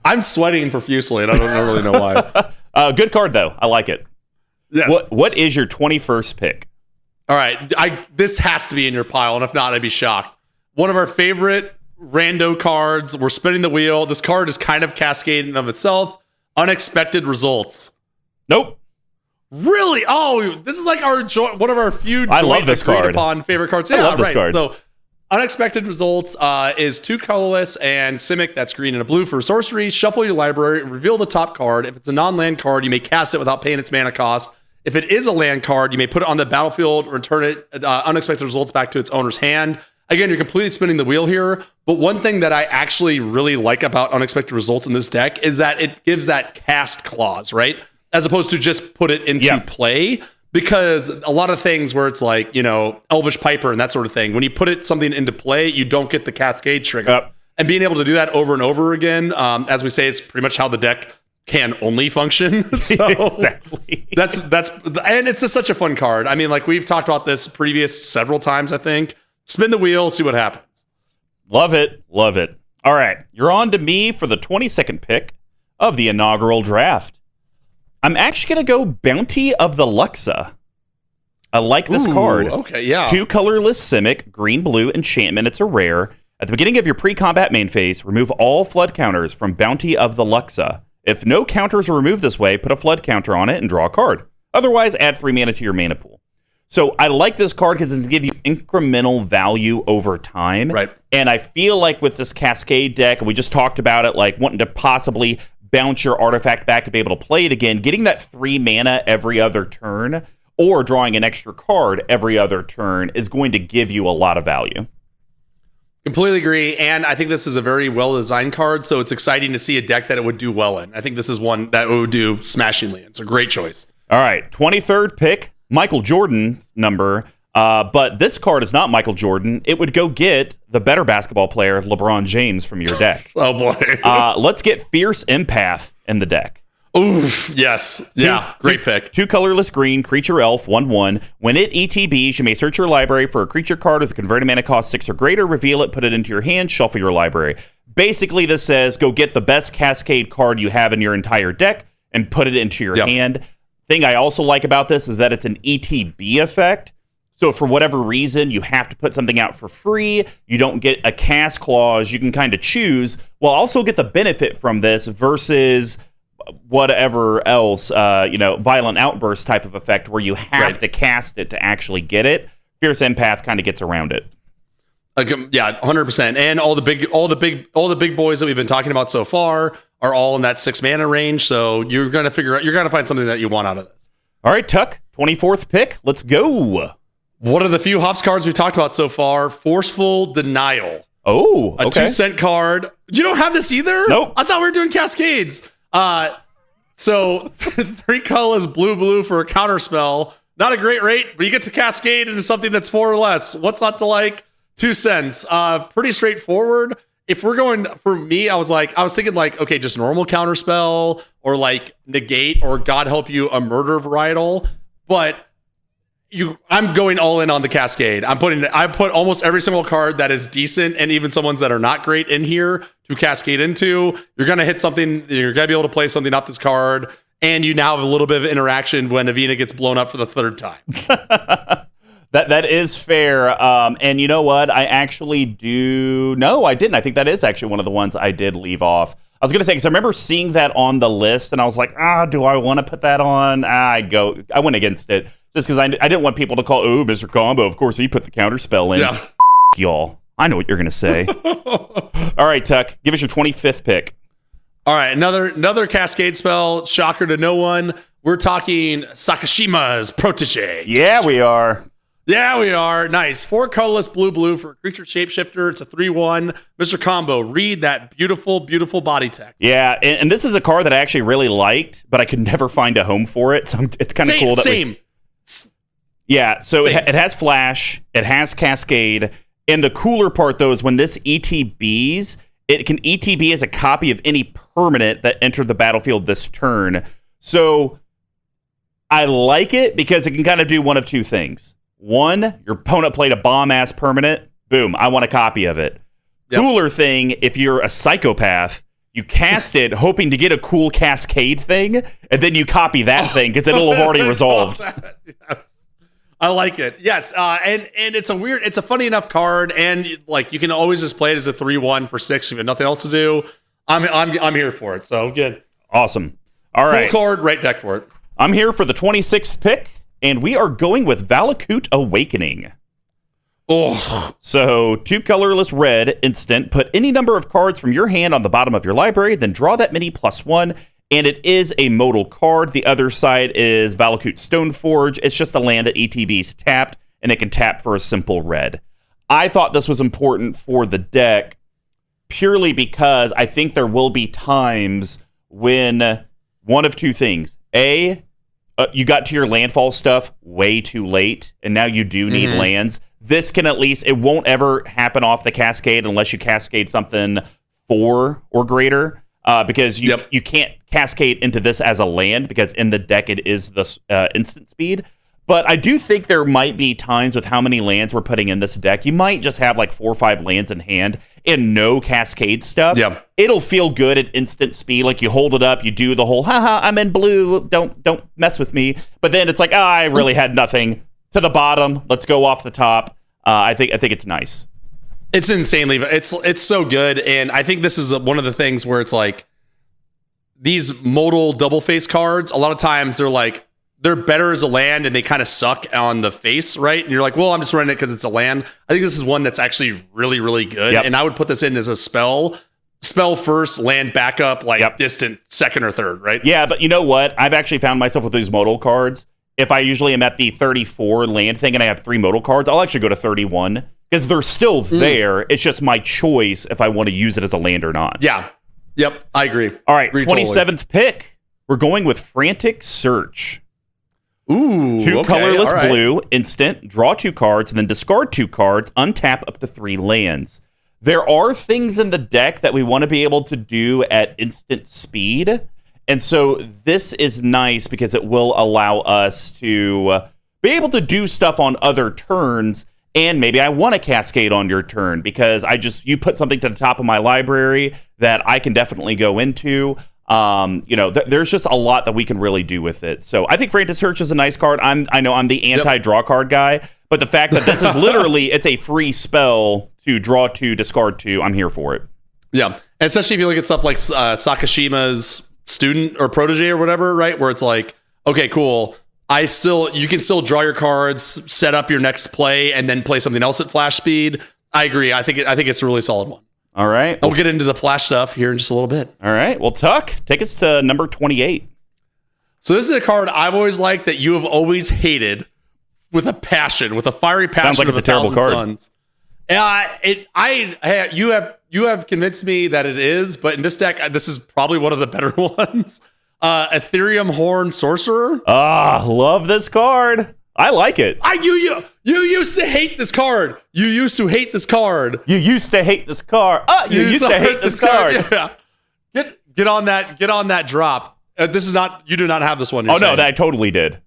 I'm sweating profusely, and I don't really know why. Good card though. I like it. Yes. What is your 21st pick? All right. This has to be in your pile, and if not, I'd be shocked. One of our favorite rando cards. We're spinning the wheel. This card is kind of cascading of itself. Unexpected Results. Nope. Really? Oh, this is like one of our few I love this card. upon favorite cards. Yeah, I love this card. So Unexpected Results is 2 colorless and Simic, that's green and a blue for sorcery. Shuffle your library, reveal the top card. If it's a non-land card, you may cast it without paying its mana cost. If it is a land card, you may put it on the battlefield, return it Unexpected Results back to its owner's hand. Again, you're completely spinning the wheel here, but one thing that I actually really like about Unexpected Results in this deck is that it gives that cast clause, right? As opposed to just put it into play, because a lot of things where it's like, Elvish Piper and that sort of thing, when you put something into play, you don't get the Cascade trigger. Yep. And being able to do that over and over again, as we say, it's pretty much how the deck can only function. So exactly. That's and it's just such a fun card. I mean, like we've talked about this several times, I think. Spin the wheel, see what happens. Love it. All right, you're on to me for the 22nd pick of the inaugural draft. I'm actually going to go Bounty of the Luxa. I like this card. Okay, yeah. 2 colorless Simic, green-blue enchantment. It's a rare. At the beginning of your pre-combat main phase, remove all flood counters from Bounty of the Luxa. If no counters are removed this way, put a flood counter on it and draw a card. Otherwise, add 3 mana to your mana pool. So I like this card because it's going to give you incremental value over time. Right. And I feel like with this Cascade deck, and we just talked about it, like wanting to possibly bounce your artifact back to be able to play it again, getting that 3 mana every other turn or drawing an extra card every other turn is going to give you a lot of value. Completely agree, and I think this is a very well-designed card, so it's exciting to see a deck that it would do well in. I think this is one that it would do smashingly. It's a great choice. All right, 23rd pick, Michael Jordan's number, but this card is not Michael Jordan. It would go get the better basketball player, LeBron James, from your deck. Oh, boy. Let's get Fierce Empath in the deck. Oof, yes. Yeah, great pick. 2 colorless green, creature elf, 1/1. When it ETBs, you may search your library for a creature card with a converted mana cost 6 or greater, reveal it, put it into your hand, shuffle your library. Basically, this says go get the best Cascade card you have in your entire deck and put it into your hand. Thing I also like about this is that it's an ETB effect. So if for whatever reason you have to put something out for free, you don't get a cast clause, you can kind of choose. Well, also get the benefit from this versus whatever else, violent outburst type of effect where you have to cast it to actually get it. Fierce Empath kind of gets around it. Yeah, 100%. And all the big boys that we've been talking about so far are all in that 6 mana range. So you're gonna find something that you want out of this. All right, Tuck, 24th pick. Let's go. One of the few hops cards we've talked about so far, Forceful Denial. Oh, a 2-cent card. You don't have this either? Nope. I thought we were doing Cascades. So 3 colors, blue for a counter spell. Not a great rate, but you get to cascade into something that's 4 or less. What's not to like? 2 cents. Pretty straightforward. If we're going for me, I was thinking like, okay, just normal counter spell or like negate or God help you a murder varietal. But I'm going all in on the cascade. I put almost every single card that is decent and even some ones that are not great in here to cascade into. You're going to hit something. You're going to be able to play something off this card. And you now have a little bit of interaction when Averna gets blown up for the 3rd time. That is fair. And you know what? I actually do. No, I didn't. I think that is actually one of the ones I did leave off. I was going to say, because I remember seeing that on the list and I was like, do I want to put that on? I went against it. Just because I didn't want people to call, Mr. Combo, of course, he put the counter spell in. Yeah. Y'all. I know what you're going to say. All right, Tuck, give us your 25th pick. All right, another cascade spell. Shocker to no one. We're talking Sakashima's Protege. Yeah, we are. Yeah, we are. Nice. 4 colorless blue for a creature shapeshifter. It's a 3/1. Mr. Combo, read that beautiful, beautiful body text. Yeah, and this is a card that I actually really liked, but I could never find a home for it. So it's kind of cool that Yeah, so it has Flash, it has Cascade, and the cooler part, though, is when this ETBs, it can ETB as a copy of any permanent that entered the battlefield this turn. So I like it because it can kind of do one of 2 things. 1, your opponent played a bomb-ass permanent, boom, I want a copy of it. Yep. Cooler thing, if you're a psychopath, you cast it hoping to get a cool Cascade thing, and then you copy that thing because it'll have already resolved. Yes. I like it. Yes. And it's a funny enough card. And like, you can always just play it as a 3/1 for 6. You have nothing else to do. I'm here for it. So good. Awesome. All right. Cool card, right deck for it. I'm here for the 26th pick, and we are going with Valakut Awakening. Oh. So 2 colorless red instant. Put any number of cards from your hand on the bottom of your library, then draw that many +1. And it is a modal card. The other side is Valakut Stoneforge. It's just a land that ETB's tapped, and it can tap for a simple red. I thought this was important for the deck purely because I think there will be times when one of 2 things. A, you got to your landfall stuff way too late, and now you do need lands. This can at least, it won't ever happen off the Cascade unless you Cascade something 4 or greater. Because you can't cascade into this as a land because in the deck it is the instant speed. But I do think there might be times with how many lands we're putting in this deck. You might just have like 4 or 5 lands in hand and no cascade stuff. Yeah. It'll feel good at instant speed. Like you hold it up, you do the whole, haha, I'm in blue, don't mess with me. But then it's like, I really had nothing. To the bottom, let's go off the top. I think it's nice. It's insanely, it's so good, and I think this is one of the things where it's like these modal double face cards. A lot of times they're better as a land, and they kind of suck on the face, right? And you're like, well, I'm just running it because it's a land. I think this is one that's actually really, really good, and I would put this in as a spell first, land backup, distant second or third, right? Yeah, but you know what? I've actually found myself with these modal cards. if I usually am at the 34 land thing and I have 3 modal cards, I'll actually go to 31 because they're still there. It's just my choice if I want to use it as a land or not. Yeah. Yep. I agree. All right. 27th pick. We're going with Frantic Search. Ooh. 2 colorless blue, instant, draw 2 cards, and then discard 2 cards, untap up to 3 lands. There are things in the deck that we want to be able to do at instant speed. And so this is nice because it will allow us to be able to do stuff on other turns. And maybe I want to cascade on your turn because you put something to the top of my library that I can definitely go into. There's just a lot that we can really do with it. So I think Frantic Search is a nice card. I know I'm the anti-draw card guy, but the fact that this is literally, it's a free spell to draw 2, discard 2, I'm here for it. Yeah. And especially if you look at stuff like Sakashima's student or protege or whatever, right? Where it's like, okay, cool. You can still draw your cards, set up your next play, and then play something else at flash speed. I agree. I think it's a really solid one. All right. We'll get into the flash stuff here in just a little bit. All right. Well, Tuck, take us to number 28. So this is a card I've always liked that you have always hated with a passion, with a fiery passion. Sounds like it's a terrible card. Suns. You have convinced me that it is, but in this deck, this is probably one of the better ones. Ethereum Horn Sorcerer. Love this card. I like it. You used to hate this card. You used to hate this card. You used to hate this card. You used to hate this card. Yeah. Get on that drop. This is not. You do not have this one. No, that I totally did.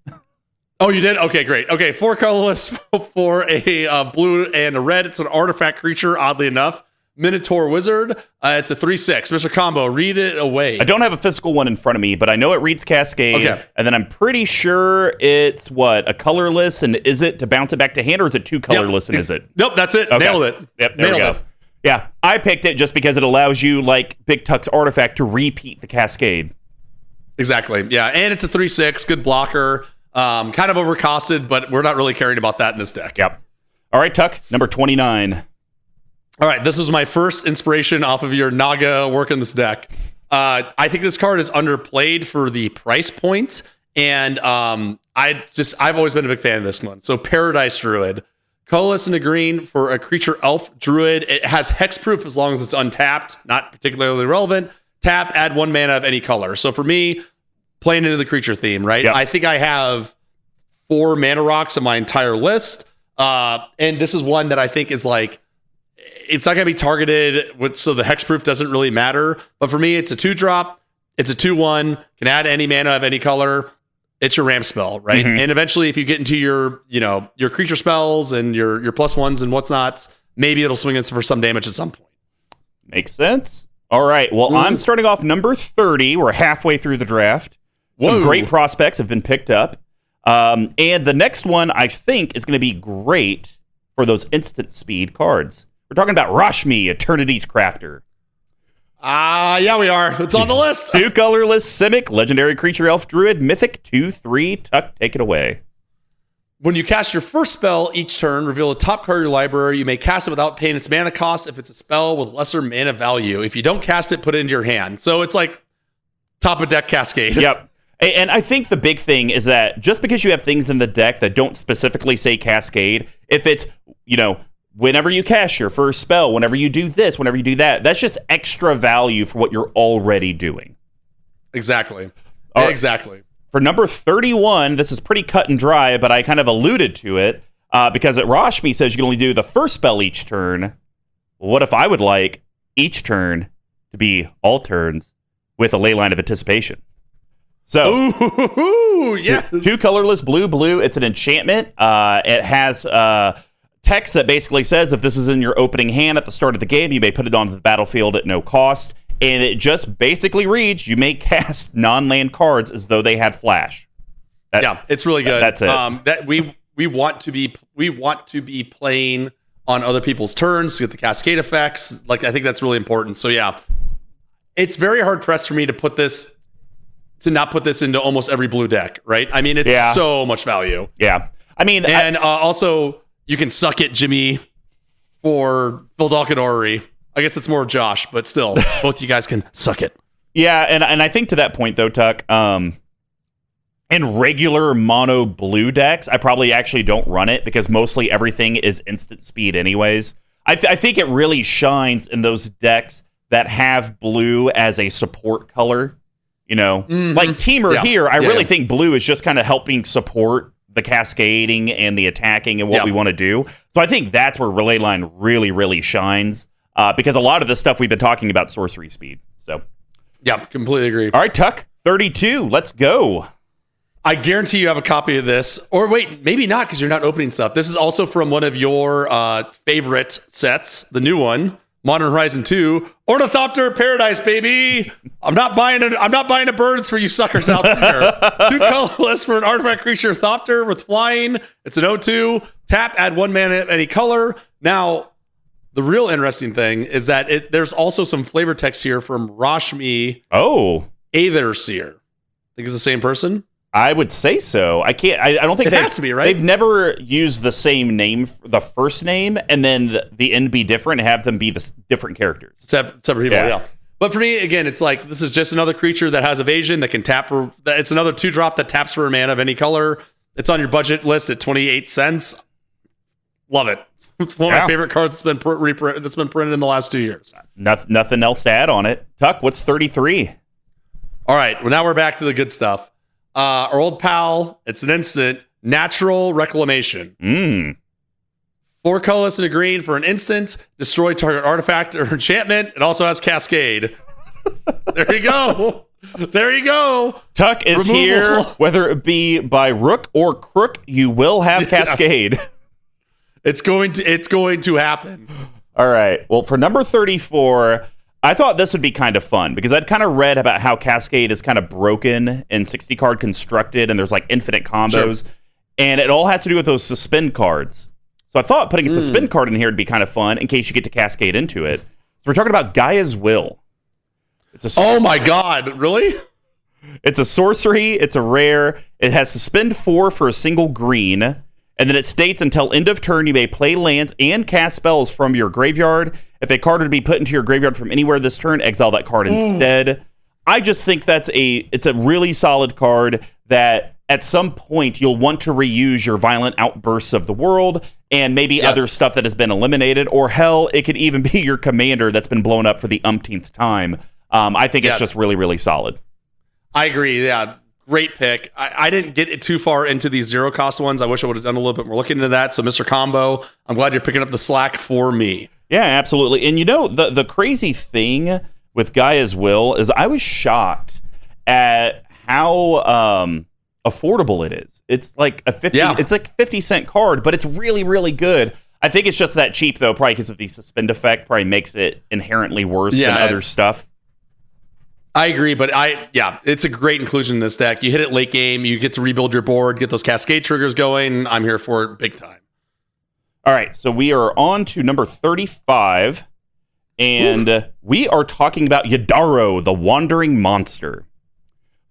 Oh, you did? Okay, great. Okay, 4 colorless for a blue and a red. It's an artifact creature, oddly enough. Minotaur Wizard. It's a 3/6. Mr. Combo, read it away. I don't have a physical one in front of me, but I know it reads Cascade. Okay. And then I'm pretty sure it's a colorless, and is it to bounce it back to hand, or is it 2 colorless, and is it? Nope, that's it. Okay. Nailed it. Yep, there we go. Yeah, I picked it just because it allows you, like Big Tuck's artifact, to repeat the Cascade. Exactly. Yeah, and it's a 3/6. Good blocker. Kind of overcosted, but we're not really caring about that in this deck. Yep. All right, Tuck, number 29. All right, this was my first inspiration off of your Naga work in this deck. I think this card is underplayed for the price point, and I've always been a big fan of this one. So Paradise Druid, colorless and a green for a creature elf druid. It has hexproof as long as it's untapped, not particularly relevant. Tap, add 1 mana of any color. So for me, playing into the creature theme, right? Yep. I think I have 4 mana rocks in my entire list, and this is one that I think is like, it's not going to be targeted, so the hexproof doesn't really matter. But for me, it's a 2-drop. It's a 2/1. Can add any mana of any color. It's your ramp spell, right? Mm-hmm. And eventually, if you get into your creature spells and your +1s and what's not, maybe it'll swing us for some damage at some point. Makes sense. All right. Well, I'm starting off number 30. We're halfway through the draft. Some great prospects have been picked up. And the next one, I think, is going to be great for those instant speed cards. We're talking about Rashmi, Eternity's Crafter. Yeah, we are. It's on the list. 2 colorless, Simic, legendary creature, elf, druid, mythic, 2/3. Tuck, take it away. When you cast your first spell each turn, reveal a top card of your library. You may cast it without paying its mana cost if it's a spell with lesser mana value. If you don't cast it, put it into your hand. So it's like top of deck Cascade. Yep. And I think the big thing is that just because you have things in the deck that don't specifically say Cascade, if it's, whenever you cast your first spell, whenever you do this, whenever you do that, that's just extra value for what you're already doing. Exactly. Exactly. For number 31, this is pretty cut and dry, but I kind of alluded to it because Rashmi says you can only do the first spell each turn. Well, what if I would like each turn to be all turns with a Leyline of Anticipation? So, yes. 2 colorless, blue. It's an enchantment. It has text that basically says if this is in your opening hand at the start of the game, you may put it onto the battlefield at no cost. And it just basically reads, you may cast non-land cards as though they had flash. It's really good. That's it. That we want to be playing on other people's turns to get the cascade effects. Like, I think that's really important. So yeah, it's very hard pressed for me to not put this into almost every blue deck, right? I mean, it's so much value. Yeah. I mean, and also you can suck it, Jimmy, for Philath and Orrery. I guess it's more Josh, but still, both you guys can suck it. Yeah, and I think to that point, though, Tuck, in regular mono blue decks, I probably actually don't run it because mostly everything is instant speed anyways. I think it really shines in those decks that have blue as a support color. You know, like Teamer here, I really think blue is just kind of helping support the cascading and the attacking and what we want to do. So I think that's where Relay Line really, really shines because a lot of the stuff we've been talking about sorcery speed. So, yeah, completely agree. All right, Tuck, 32. Let's go. I guarantee you have a copy of this. Or wait, maybe not because you're not opening stuff. This is also from one of your favorite sets, the new one. Modern Horizon 2, Ornithopter Paradise, baby. I'm not buying a birds for you suckers out there. 2 colorless for an artifact creature, Thopter with flying. It's an 0/2. Tap, add 1 mana of any color. Now, the real interesting thing is that there's also some flavor text here from Rashmi. Oh, Aetherseer. Think it's the same person? I would say so. I can't. I don't think it has to be, right? They've never used the same name, the first name, and then the end be different. And have them be the different characters, separate people. Yeah. But for me, again, it's like this is just another creature that has evasion that can tap for. It's another 2-drop that taps for a mana of any color. It's on your budget list at 28 cents. Love it. It's one of my favorite cards that's been printed in the last 2 years. Nothing else to add on it. Tuck, what's 33? All right. Well, now we're back to the good stuff. Our old pal, it's an instant, Natural Reclamation. 4 colorless and a green for an instant, destroy target artifact or enchantment. It also has Cascade. There you go. There you go. Tuck is here, whether it be by rook or crook, you will have Cascade. It's going to happen. All right. Well, for number 34, I thought this would be kind of fun because I'd kind of read about how Cascade is kind of broken and 60 card constructed and there's like infinite combos. Sure. And it all has to do with those suspend cards. So I thought putting a suspend card in here would be kind of fun in case you get to Cascade into it. So we're talking about Gaia's Will. Oh my God, really? It's a sorcery. It's a rare. It has suspend 4 for a single green. And then it states until end of turn, you may play lands and cast spells from your graveyard. If a card would be put into your graveyard from anywhere this turn, exile that card instead. I just think it's a really solid card that at some point you'll want to reuse your Violent Outbursts of the World and maybe other stuff that has been eliminated. Or hell, it could even be your commander that's been blown up for the umpteenth time. I think it's just really, really solid. I agree, yeah. Great pick. I didn't get it too far into these 0 cost ones. I wish I would have done a little bit more looking into that. So, Mr. Combo, I'm glad you're picking up the slack for me. Yeah, absolutely. And you know, the crazy thing with Gaia's Will is I was shocked at how affordable it is. It's like it's like 50-cent card, but it's really, really good. I think it's just that cheap though, probably because of the suspend effect, probably makes it inherently worse than other stuff. I agree, but it's a great inclusion in this deck. You hit it late game, you get to rebuild your board, get those cascade triggers going. I'm here for it big time. All right, so we are on to number 35, and we are talking about Yadarro, the Wandering Monster.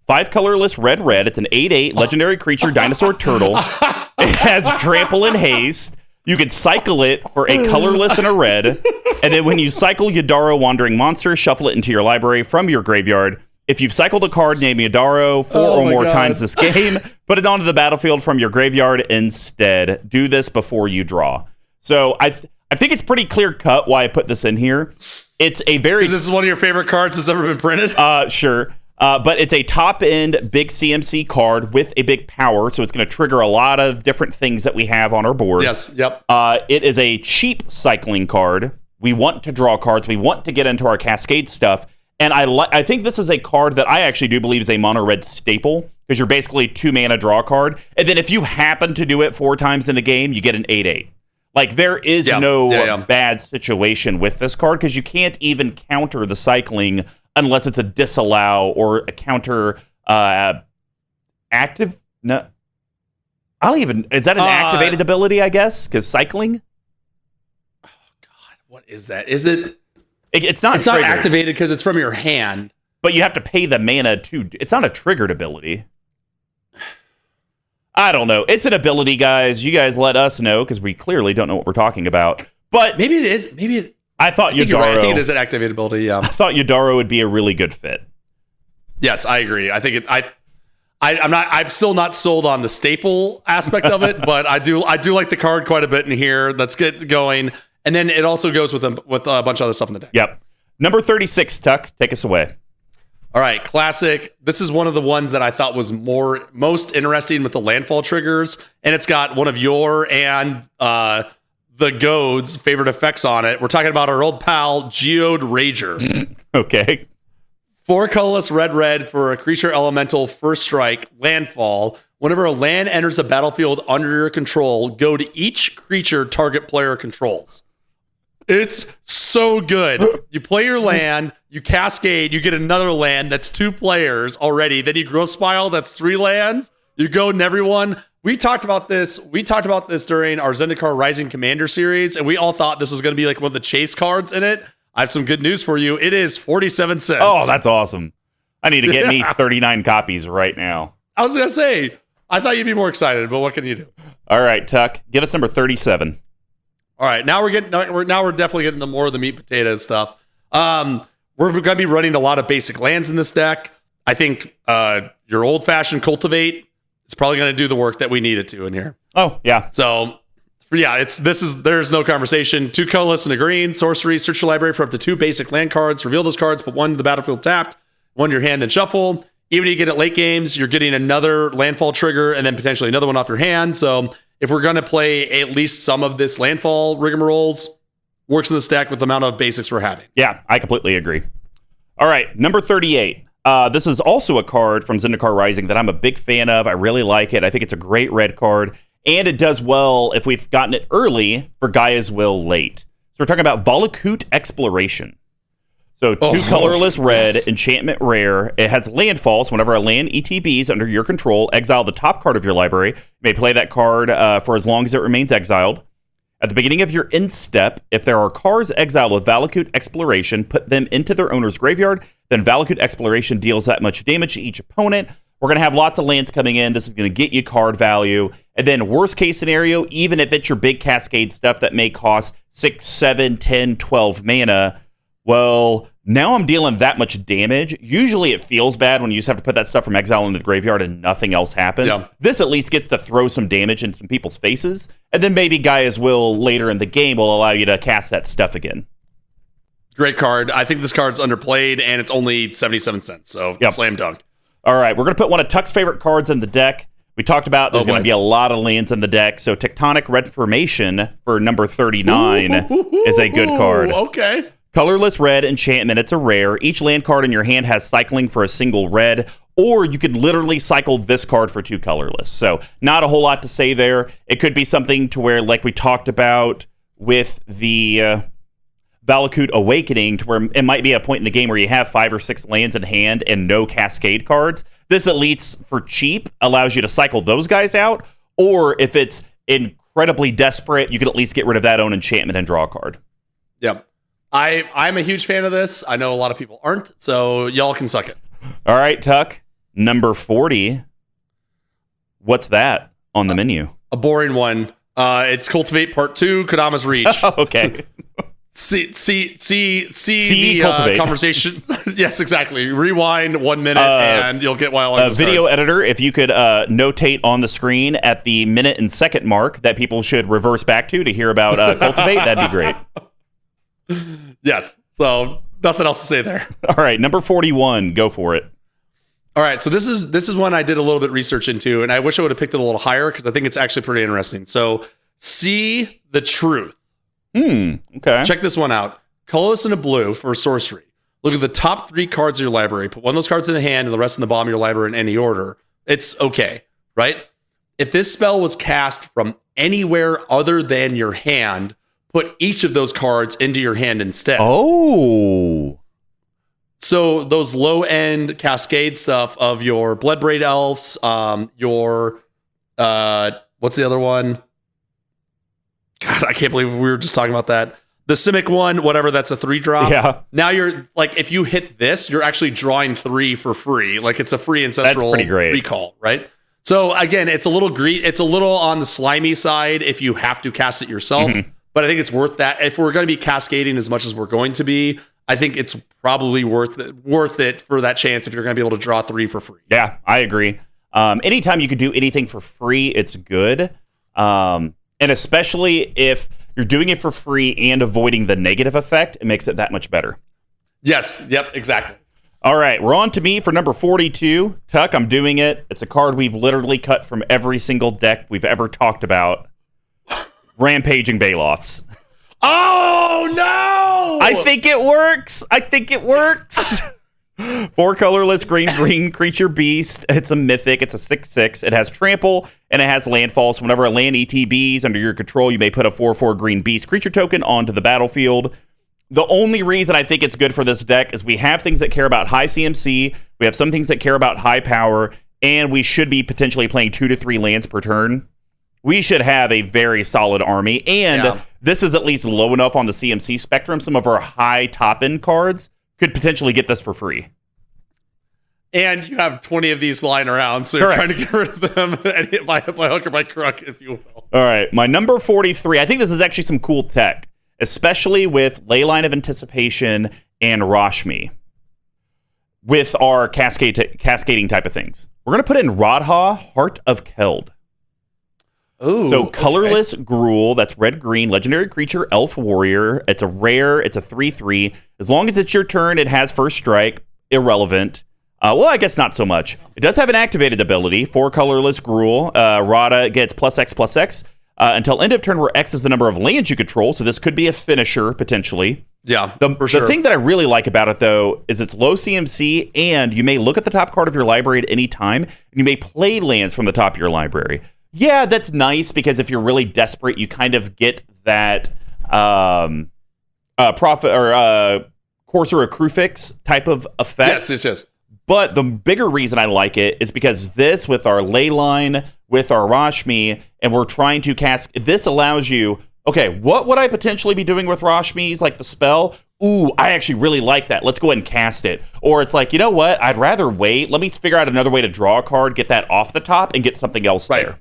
5 colorless, red. It's an 8/8 legendary creature, dinosaur turtle. It has trample and haste. You can cycle it for a colorless and a red. And then when you cycle Yadarro Wandering Monster, shuffle it into your library from your graveyard. If you've cycled a card named Yadarro 4 or more times this game, put it onto the battlefield from your graveyard instead. Do this before you draw. So I think it's pretty clear cut why I put this in here. It's a very... Is this one of your favorite cards that's ever been printed? Sure. But it's a top-end big CMC card with a big power, so it's going to trigger a lot of different things that we have on our board. Yes, yep. It is a cheap cycling card. We want to draw cards. We want to get into our Cascade stuff. And I think this is a card that I actually do believe is a mono-red staple, because you're basically 2-mana draw card. And then if you happen to do it 4 times in a game, you get an 8/8. Like, there is no bad situation with this card, because you can't even counter the cycling unless it's a disallow or a counter active. No, I don't even. Is that an activated ability? I guess because cycling. Oh God, what is that? Is it? It's not. It's not activated because it's from your hand. But you have to pay the mana too. It's not a triggered ability. I don't know. It's an ability, guys. You guys let us know because we clearly don't know what we're talking about. But maybe it is. Maybe it. I thought Yadarro. Right. I think it is an activated ability. Yeah. I thought Yadarro would be a really good fit. Yes, I agree. I think I'm still not sold on the staple aspect of it, but I do like the card quite a bit in here. Let's get going. And then it also goes with a bunch of other stuff in the deck. Yep. Number 36, Tuck, take us away. All right, classic. This is one of the ones that I thought was most interesting with the landfall triggers, and it's got one of your and the Goad's favorite effects on it. We're talking about our old pal, Geode Rager. Okay. 4 colorless red for a creature elemental first strike, landfall. Whenever a land enters a battlefield under your control, go to each creature target player controls. It's so good. You play your land, you cascade, you get another land that's 2 players already. Then you growth spile, that's 3 lands. You go and everyone. We talked about this. We talked about this during our Zendikar Rising Commander series, and we all thought this was going to be like one of the chase cards in it. I have some good news for you. It is 47 cents. Oh, that's awesome. I need to get me 39 copies right now. I was going to say, I thought you'd be more excited, but what can you do? All right, Tuck, give us number 37. All right, now we're definitely getting the more of the meat potatoes stuff. We're going to be running a lot of basic lands in this deck. I think your old-fashioned cultivate is probably going to do the work that we need it to in here. Oh, yeah. So, yeah, there's no conversation. 2 colorless and a green, sorcery, search your library for up to 2 basic land cards, reveal those cards, put 1 to the battlefield tapped, 1 to your hand, then shuffle. Even if you get it late games, you're getting another landfall trigger and then potentially another one off your hand. So if we're going to play at least some of this landfall rigmaroles, works in the stack with the amount of basics we're having. Yeah, I completely agree. All right, number 38. This is also a card from Zendikar Rising that I'm a big fan of. I really like it. I think it's a great red card, and it does well if we've gotten it early for Gaia's Will late. So we're talking about Valakut Exploration. So 2 colorless red, yes. Enchantment rare. It has landfalls. Whenever a land ETBs under your control, exile the top card of your library. You may play that card for as long as it remains exiled. At the beginning of your end step, if there are cards exiled with Valakut Exploration, put them into their owner's graveyard. Then Valakut Exploration deals that much damage to each opponent. We're going to have lots of lands coming in. This is going to get you card value. And then worst case scenario, even if it's your big cascade stuff that may cost 6, 7, 10, 12 mana, well, now I'm dealing that much damage. Usually it feels bad when you just have to put that stuff from exile into the graveyard and nothing else happens. Yeah. This at least gets to throw some damage in some people's faces. And then maybe Gaia's Will later in the game will allow you to cast that stuff again. Great card. I think this card's underplayed, and it's only 77 cents. So Slam dunk. All right, we're going to put one of Tuck's favorite cards in the deck. We talked about there's going to be a lot of lands in the deck. So Tectonic Reformation for number 39 is a good card. Okay. Colorless red enchantment. It's a rare. Each land card in your hand has cycling for a single red, or you could literally cycle this card for 2 colorless. So not a whole lot to say there. It could be something to where, like we talked about with the Valakut Awakening, to where it might be a point in the game where you have 5 or 6 lands in hand and no cascade cards. This Elites for cheap allows you to cycle those guys out, or if it's incredibly desperate, you can at least get rid of that own enchantment and draw a card. Yep. I'm a huge fan of this. I know a lot of people aren't, so y'all can suck it. All right, Tuck, number 40. What's that on the menu? A boring one. It's Cultivate Part 2, Kodama's Reach. Okay. See the Cultivate. Conversation. Yes, exactly. Rewind 1 minute and you'll get why I like this video card. Editor, if you could notate on the screen at the minute and second mark that people should reverse back to hear about Cultivate, that'd be great. Yes. So nothing else to say there. All right, number 41. Go for it. All right. So this is one I did a little bit research into, and I wish I would have picked it a little higher because I think it's actually pretty interesting. So See the Truth. Okay. Check this one out. Colorless and a blue for sorcery. Look at the top 3 cards of your library. Put one of those cards in the hand and the rest in the bottom of your library in any order. It's okay, right? If this spell was cast from anywhere other than your hand, put each of those cards into your hand instead. Oh. So those low-end cascade stuff of your Bloodbraid Elves, your... what's the other one? God, I can't believe we were just talking about that. The Simic one, whatever, that's a 3-drop. Yeah. Now you're, like, if you hit this, you're actually drawing 3 for free. Like, it's a free ancestral recall, right? So, again, it's a little it's a little on the slimy side if you have to cast it yourself. Mm-hmm. But I think it's worth that. If we're going to be cascading as much as we're going to be, I think it's probably worth it for that chance if you're going to be able to draw 3 for free. Yeah, I agree. Anytime you could do anything for free, it's good. And especially if you're doing it for free and avoiding the negative effect, it makes it that much better. Yes. Yep. Exactly. All right, we're on to me for number 42. Tuck, I'm doing it. It's a card we've literally cut from every single deck we've ever talked about. Rampaging Baloths. Oh, no! I think it works. 4 colorless green creature beast. It's a mythic. It's a 6/6. It has trample, and it has landfall. So whenever a land ETBs under your control, you may put a 4/4 green beast creature token onto the battlefield. The only reason I think it's good for this deck is we have things that care about high CMC, we have some things that care about high power, and we should be potentially playing 2 to 3 lands per turn. We should have a very solid army, and this is at least low enough on the CMC spectrum. Some of our high top-end cards could potentially get this for free. And you have 20 of these lying around, so you're trying to get rid of them and hit by hook or by crook, if you will. All right, my number 43. I think this is actually some cool tech, especially with Leyline of Anticipation and Rashmi, with our cascading type of things. We're going to put in Radha, Heart of Keld. Ooh, so colorless Gruul, that's red-green, legendary creature, elf warrior. It's a rare, it's a 3/3. As long as it's your turn, it has first strike, irrelevant. Well, I guess not so much. It does have an activated ability, 4 colorless Gruul. Radha gets +X/+X. Until end of turn, where X is the number of lands you control, so this could be a finisher, potentially. Yeah, The thing that I really like about it, though, is it's low CMC, and you may look at the top card of your library at any time, and you may play lands from the top of your library. Yeah, that's nice, because if you're really desperate, you kind of get that profit or Courser or Crufix type of effect. Yes. But the bigger reason I like it is because this, with our Leyline, with our Rashmi, and we're trying to cast, this allows you, okay, what would I potentially be doing with Rashmi's, like the spell? Ooh, I actually really like that. Let's go ahead and cast it. Or it's like, you know what? I'd rather wait. Let me figure out another way to draw a card, get that off the top, and get something else there.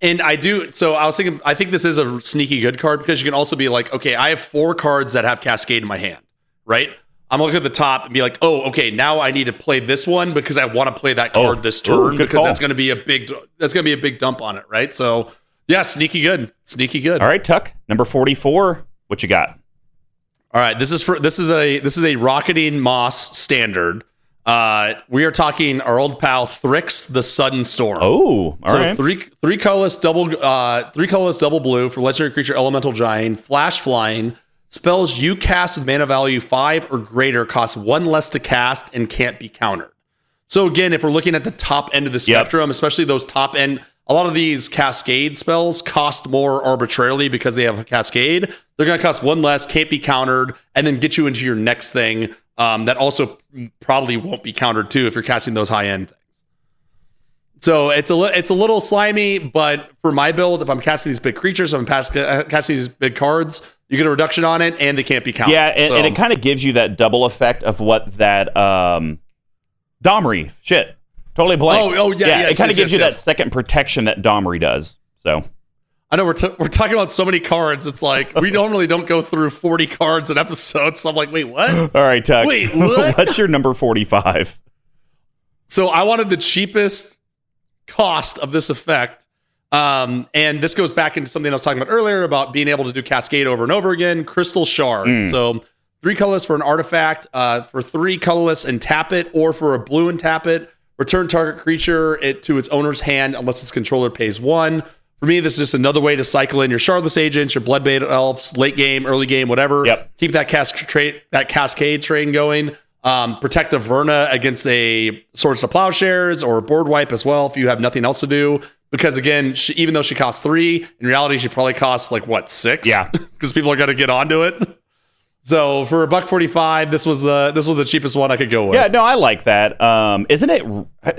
And I was thinking, I think this is a sneaky good card, because you can also be like, okay, I have 4 cards that have Cascade in my hand, right? I'm going to look at the top and be like, oh, okay, now I need to play this one because I want to play that card this turn, because that's going to be a big dump on it, right? So, yeah, sneaky good. All right, Tuck, number 44. What you got? All right, this is a Rocketing Moss standard. We are talking our old pal Thrix the Sudden Storm. Oh, all right. Three colorless double blue for legendary creature elemental giant, flash flying. Spells you cast with mana value 5 or greater cost 1 less to cast and can't be countered. So again, if we're looking at the top end of the spectrum, especially those top end, a lot of these cascade spells cost more arbitrarily because they have a cascade. They're going to cost 1 less, can't be countered, and then get you into your next thing that also probably won't be countered too if you're casting those high end things. So it's a little slimy, but for my build, if I'm casting these big creatures, if I'm casting these big cards, you get a reduction on it, and they can't be countered. Yeah, and it kind of gives you that double effect of what that Domri shit. Totally blank. Oh yeah. It kind of gives you that second protection that Domri does. So I know we're talking about so many cards. It's like we normally don't go through 40 cards an episode. So I'm like, wait, what? All right, Tuck. Wait, what? What's your number 45? So I wanted the cheapest cost of this effect. And this goes back into something I was talking about earlier about being able to do Cascade over and over again. Crystal Shard. So 3 colorless for an artifact, for 3 colorless and tap it, or for a blue and tap it. Return target creature to its owner's hand unless its controller pays 1. For me, this is just another way to cycle in your Shardless Agents, your Bloodbait Elves, late game, early game, whatever. Yep. Keep that Cascade train going. Protect Averna against a Swords to Plowshares or a board wipe as well if you have nothing else to do. Because again, even though she costs 3, in reality she probably costs 6? Yeah, because people are going to get onto it. So for $1.45, this was the cheapest one I could go with. Yeah, no, I like that. Isn't it?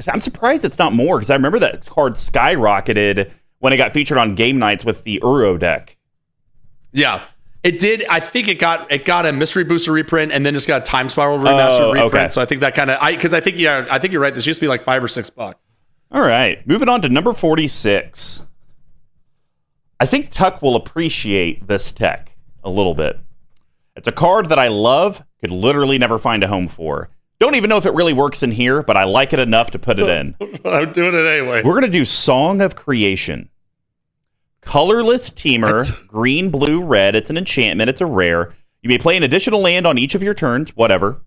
I'm surprised it's not more, because I remember that card skyrocketed when it got featured on game nights with the Uro deck. Yeah. It did. I think it got a mystery booster reprint and then just got a time spiral remastered reprint. Okay. So I think that kind of I think you're right. This used to be like $5 or $6. All right, moving on to number 46. I think Tuck will appreciate this tech a little bit. It's a card that I love, could literally never find a home for. Don't even know if it really works in here, but I like it enough to put it in. I'm doing it anyway. We're going to do Song of Creation. Colorless Teamer, green, blue, red. It's an enchantment. It's a rare. You may play an additional land on each of your turns, whatever.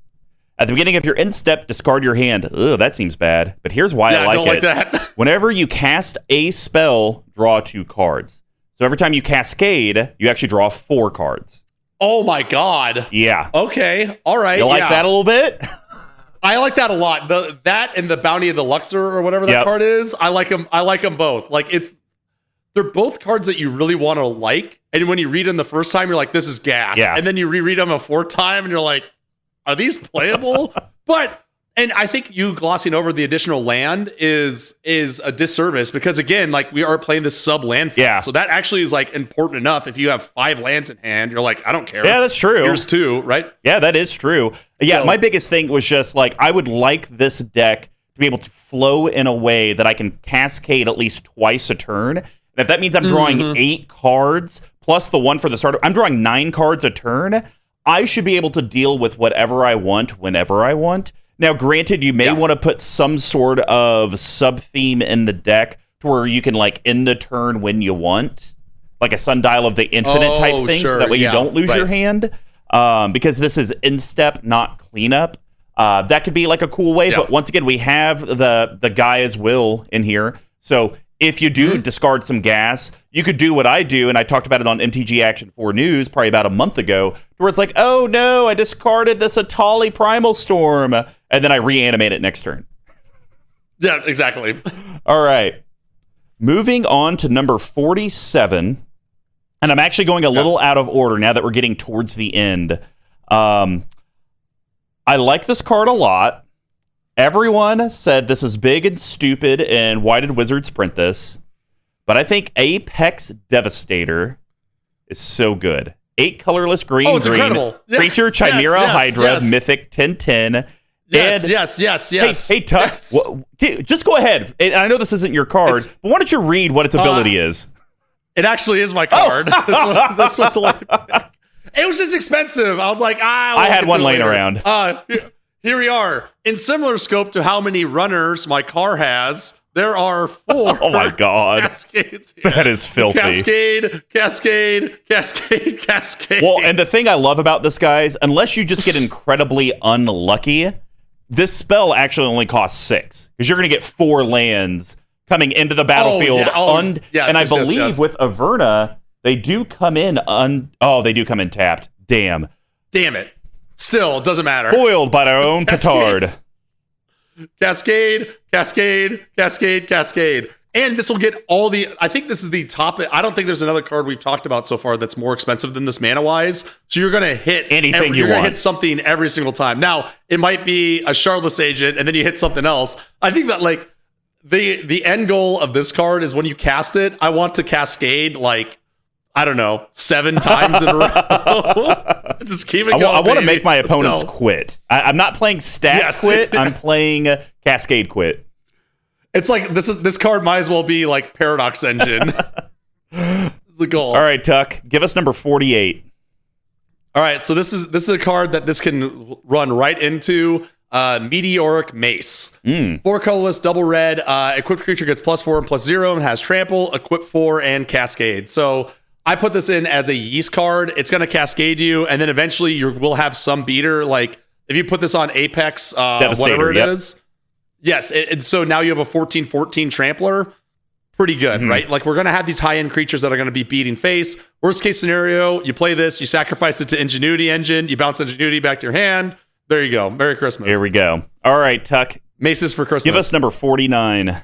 At the beginning of your end step, discard your hand. Ugh, that seems bad. But here's why I like don't it. like that. Whenever you cast a spell, draw 2 cards. So every time you cascade, you actually draw 4 cards. Oh my god. Yeah. Okay. All right. You like that a little bit? I like that a lot. That and the Bounty of the Luxor or whatever that card is. I like them. I like them both. Like they're both cards that you really want to like. And when you read them the first time, you're like, this is gas. Yeah. And then you reread them a 4th time and you're like, are these playable? And I think you glossing over the additional land is a disservice because again, like we are playing this sub land field. Yeah. So that actually is like important enough. If you have 5 lands in hand, you're like, I don't care. Yeah, that's true. Here's 2, right? Yeah, that is true. Yeah, my biggest thing was just like I would like this deck to be able to flow in a way that I can cascade at least twice a turn. And if that means I'm drawing 8 cards plus the one for the starter, I'm drawing 9 cards a turn. I should be able to deal with whatever I want whenever I want. Now, granted, you may want to put some sort of sub-theme in the deck to where you can, like, end the turn when you want, like a Sundial of the Infinite type thing, so that way you don't lose your hand, because this is in-step, not cleanup. That could be, like, a cool way, but once again, we have the Gaia's Will in here, so if you do discard some gas, you could do what I do, and I talked about it on MTG Action 4 News probably about a month ago, where it's like, oh no, I discarded this Atali Primal Storm, and then I reanimate it next turn. Yeah, exactly. All right. Moving on to number 47, and I'm actually going a little out of order now that we're getting towards the end. I like this card a lot. Everyone said this is big and stupid, and why did Wizards print this? But I think Apex Devastator is so good. 8 colorless green, it's incredible. Creature, Chimera, Hydra, Mythic, 10/10. Yes. Hey, Tuck, just go ahead. And I know this isn't your card, but why don't you read what its ability is? It actually is my card. This was like, it was just expensive. I was like, I had one laying around. Here we are. In similar scope to how many runners my car has, there are 4. Oh my god, cascades here. That is filthy. Cascade. Well, and the thing I love about this, guys, unless you just get incredibly unlucky, this spell actually only costs 6 because you're going to get 4 lands coming into the battlefield. And I believe with Averna, they do come in they do come in tapped. Damn it. Still, it doesn't matter. Foiled by their own petard. Cascade. And this will get all the... I think this is the top... I don't think there's another card we've talked about so far that's more expensive than this mana-wise. So you're going to hit... anything you're going to hit something every single time. Now, it might be a Shardless Agent, and then you hit something else. I think that, like, the end goal of this card is when you cast it, I want to cascade, like, I don't know, 7 times in a row. Just keep it going. I want to make my opponents quit. I'm not playing stats quit. I'm playing cascade quit. It's like this card might as well be like Paradox Engine. That's the goal. All right, Tuck, give us number 48. All right, so this is a card that this can run right into Meteoric Mace. 4 colorless, double red. Equipped creature gets +4 and +0 and has trample, equip 4, and cascade. So I put this in as a yeast card. It's going to cascade you, and then eventually you will have some beater. Like if you put this on Apex, whatever it is. Yes, so now you have a 14/14 trampler. Pretty good, right? Like we're going to have these high-end creatures that are going to be beating face. Worst case scenario, you play this, you sacrifice it to Ingenuity Engine, you bounce Ingenuity back to your hand. There you go. Merry Christmas. Here we go. All right, Tuck. Maces for Christmas. Give us number 49.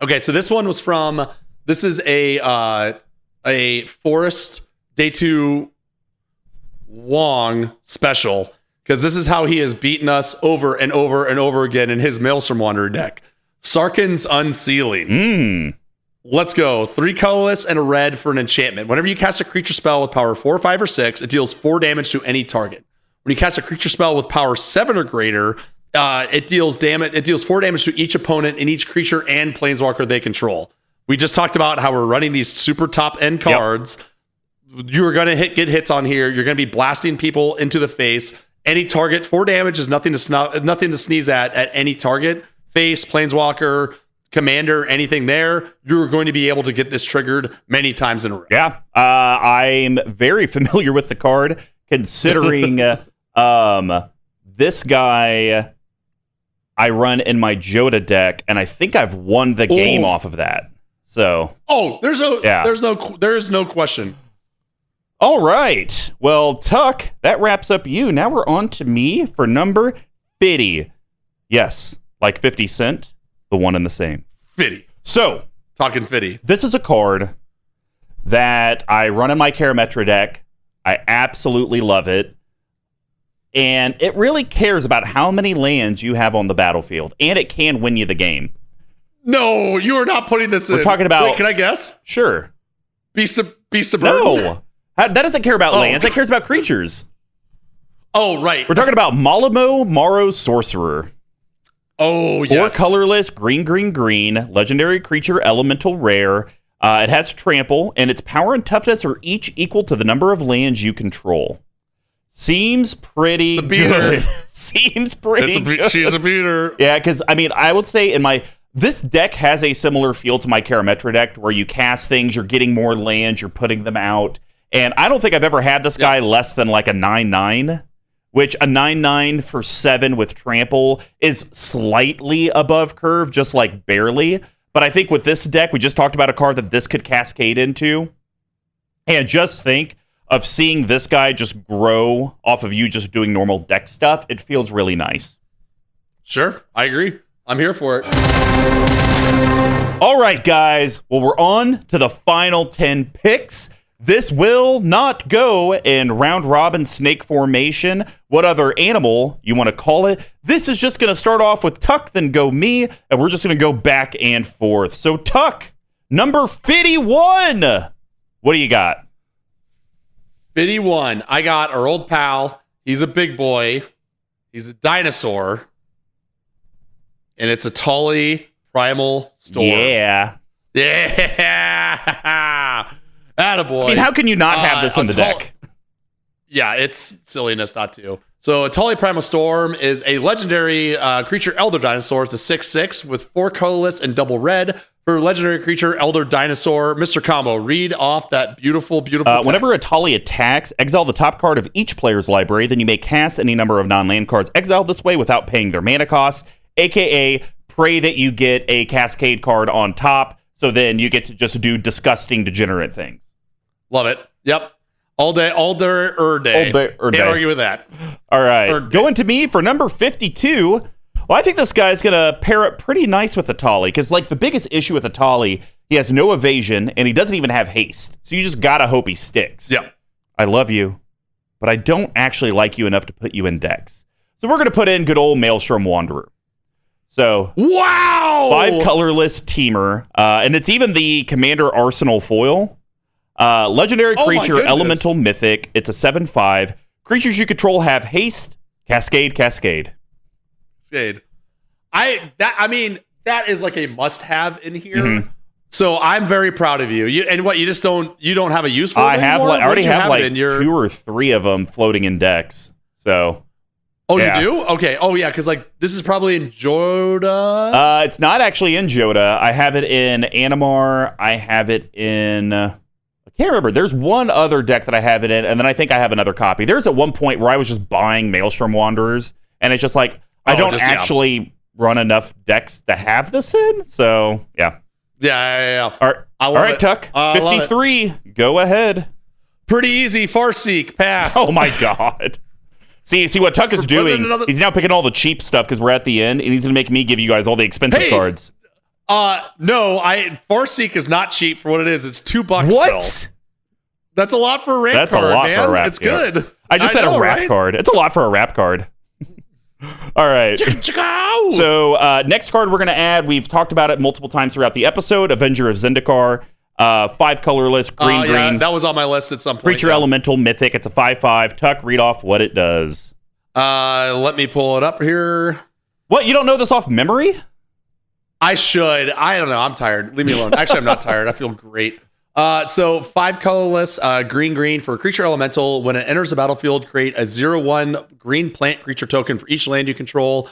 Okay, so this one was from... This is a Forest Day 2 Wong special, because this is how he has beaten us over and over and over again in his Maelstrom Wanderer deck. Sarkhan's Unsealing. Let's go. 3 colorless and a red for an enchantment. Whenever you cast a creature spell with power 4, 5, or 6, it deals 4 damage to any target. When you cast a creature spell with power 7 or greater, it deals 4 damage to each opponent and each creature and planeswalker they control. We just talked about how we're running these super top end cards. You're going to get hits on here. You're going to be blasting people into the face. any target. 4 damage is nothing to sneeze at any target. Face, planeswalker, commander, anything there, you're going to be able to get this triggered many times in a row. Yeah, I'm very familiar with the card, considering this guy I run in my Joda deck, and I think I've won the game off of that. So, there's no question. All right. Well, Tuck, that wraps up you. Now we're on to me for number 50. Yes, like 50 Cent, the one and the same. 50. So, talking 50. This is a card that I run in my Karametra deck. I absolutely love it. And it really cares about how many lands you have on the battlefield. And it can win you the game. No, you are not putting this in. We're talking about... Wait, can I guess? Sure. Beast of Burden? No. That doesn't care about lands. That cares about creatures. Oh, right. We're talking about Malamo Morrow Sorcerer. Oh, yes. 4 colorless, green, legendary creature, elemental rare. It has trample, and its power and toughness are each equal to the number of lands you control. Seems pretty good. Seems pretty good. She's a beater. Yeah, because, I mean, I would say this deck has a similar feel to my Karametra deck, where you cast things, you're getting more lands, you're putting them out. And I don't think I've ever had this guy less than like a 9/9, which a 9/9 for 7 with trample is slightly above curve, just like barely. But I think with this deck, we just talked about a card that this could cascade into. And just think of seeing this guy just grow off of you just doing normal deck stuff. It feels really nice. Sure, I agree. I'm here for it. All right, guys. Well, we're on to the final 10 picks. This will not go in round robin snake formation. What other animal you want to call it? This is just going to start off with Tuck, then go me, and we're just going to go back and forth. So, Tuck, number 51. What do you got? 51. I got our old pal. He's a big boy. He's a dinosaur. And it's a Tully Primal Storm. Yeah. Yeah. Attaboy. I mean, how can you not have this in the deck? Yeah, it's silliness not to. So, Tully Primal Storm is a legendary creature Elder Dinosaur. It's a 6/6 with 4 colorless and double red. For legendary creature Elder Dinosaur, Mr. Combo, read off that beautiful text. Whenever a Tully attacks, exile the top card of each player's library. Then you may cast any number of non-land cards exiled this way without paying their mana costs, a.k.a. pray that you get a cascade card on top, so then you get to just do disgusting, degenerate things. Love it. Yep. All day. Can't argue with that. All right. Going to me for number 52. Well, I think this guy's going to pair up pretty nice with Atali, because like the biggest issue with Atali, he has no evasion, and he doesn't even have haste. So you just got to hope he sticks. Yeah. I love you, but I don't actually like you enough to put you in decks. So we're going to put in good old Maelstrom Wanderer. So, wow! 5 colorless teamer, and it's even the Commander Arsenal foil. Legendary creature, elemental mythic. It's a 7/5. Creatures you control have haste, cascade. Cascade. That is like a must-have in here. Mm-hmm. So I'm very proud of you. You don't have a use for it anymore? I already have like 2 or 3 of them floating in decks. So. Oh, yeah. You do? Okay. Oh, yeah, because like this is probably in Joda. It's not actually in Joda. I have it in Animar. I have it in. I can't remember. There's one other deck that I have it in, and then I think I have another copy. There's at one point where I was just buying Maelstrom Wanderers, and it's just like I don't actually run enough decks to have this in. So yeah. Yeah. All right, Tuck. 53. Go ahead. Pretty easy. Farseek. Pass. Oh my god. See what Tuck is doing. He's now picking all the cheap stuff because we're at the end, and he's going to make me give you guys all the expensive cards. No, Farseek is not cheap for what it is. It's $2 what? Still. That's a lot for a ramp card, man. For a wrap. It's good. I just said a wrap card. It's a lot for a wrap card. All right. So next card we're going to add, we've talked about it multiple times throughout the episode, Avenger of Zendikar. 5 colorless, green. That was on my list at some point. Creature elemental mythic. It's a 5/5. Tuck, read off what it does. Let me pull it up here. What? You don't know this off memory? I should. I don't know. I'm tired. Leave me alone. Actually, I'm not tired. I feel great. So 5 colorless, green for a creature elemental. When it enters the battlefield, create a 0/1 green plant creature token for each land you control.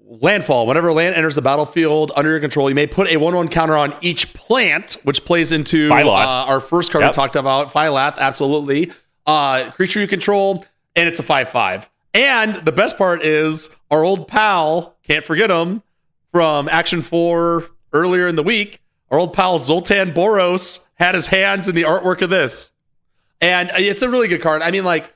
Landfall. Whenever a land enters the battlefield under your control, you may put a 1/1 counter on each plant, which plays into our first card we talked about, Philath. Absolutely. Creature you control, and it's a 5/5. And the best part is our old pal, can't forget him, from Action 4 earlier in the week, our old pal Zoltan Boros had his hands in the artwork of this. And it's a really good card. I mean, like,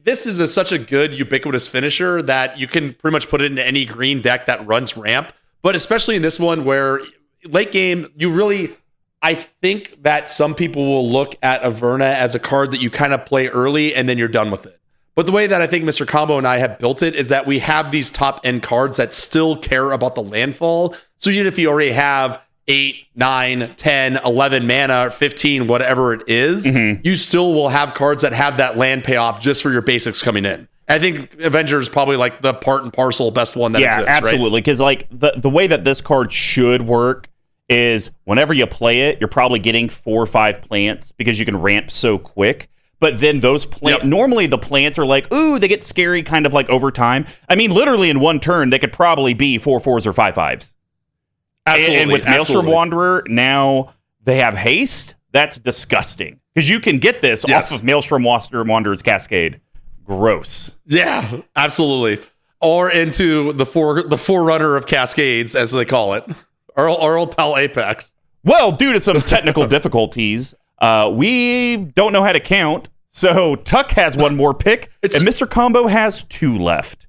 this is such a good ubiquitous finisher that you can pretty much put it into any green deck that runs ramp. But especially in this one where late game, I think that some people will look at Averna as a card that you kind of play early and then you're done with it. But the way that I think Mr. Combo and I have built it is that we have these top end cards that still care about the landfall. So even if you already have 8, 9, 10, 11 mana, 15, whatever it is, you still will have cards that have that land payoff just for your basics coming in. I think Avenger is probably like the part and parcel best one that exists. Yeah, absolutely. Because like the way that this card should work is whenever you play it, you're probably getting 4 or 5 plants because you can ramp so quick. But then those plants, normally the plants are like, ooh, they get scary kind of like over time. I mean, literally in one turn, they could probably be 4/4s or 5/5s. Absolutely. And with Maelstrom Wanderer, now they have haste. That's disgusting. Because you can get this off of Maelstrom Wanderer's Cascade. Gross. Yeah, absolutely. Or into the forerunner of Cascades, as they call it. Our old pal Apex. Well, due to some technical difficulties, we don't know how to count. So Tuck has one more pick, and Mr. Combo has 2 left.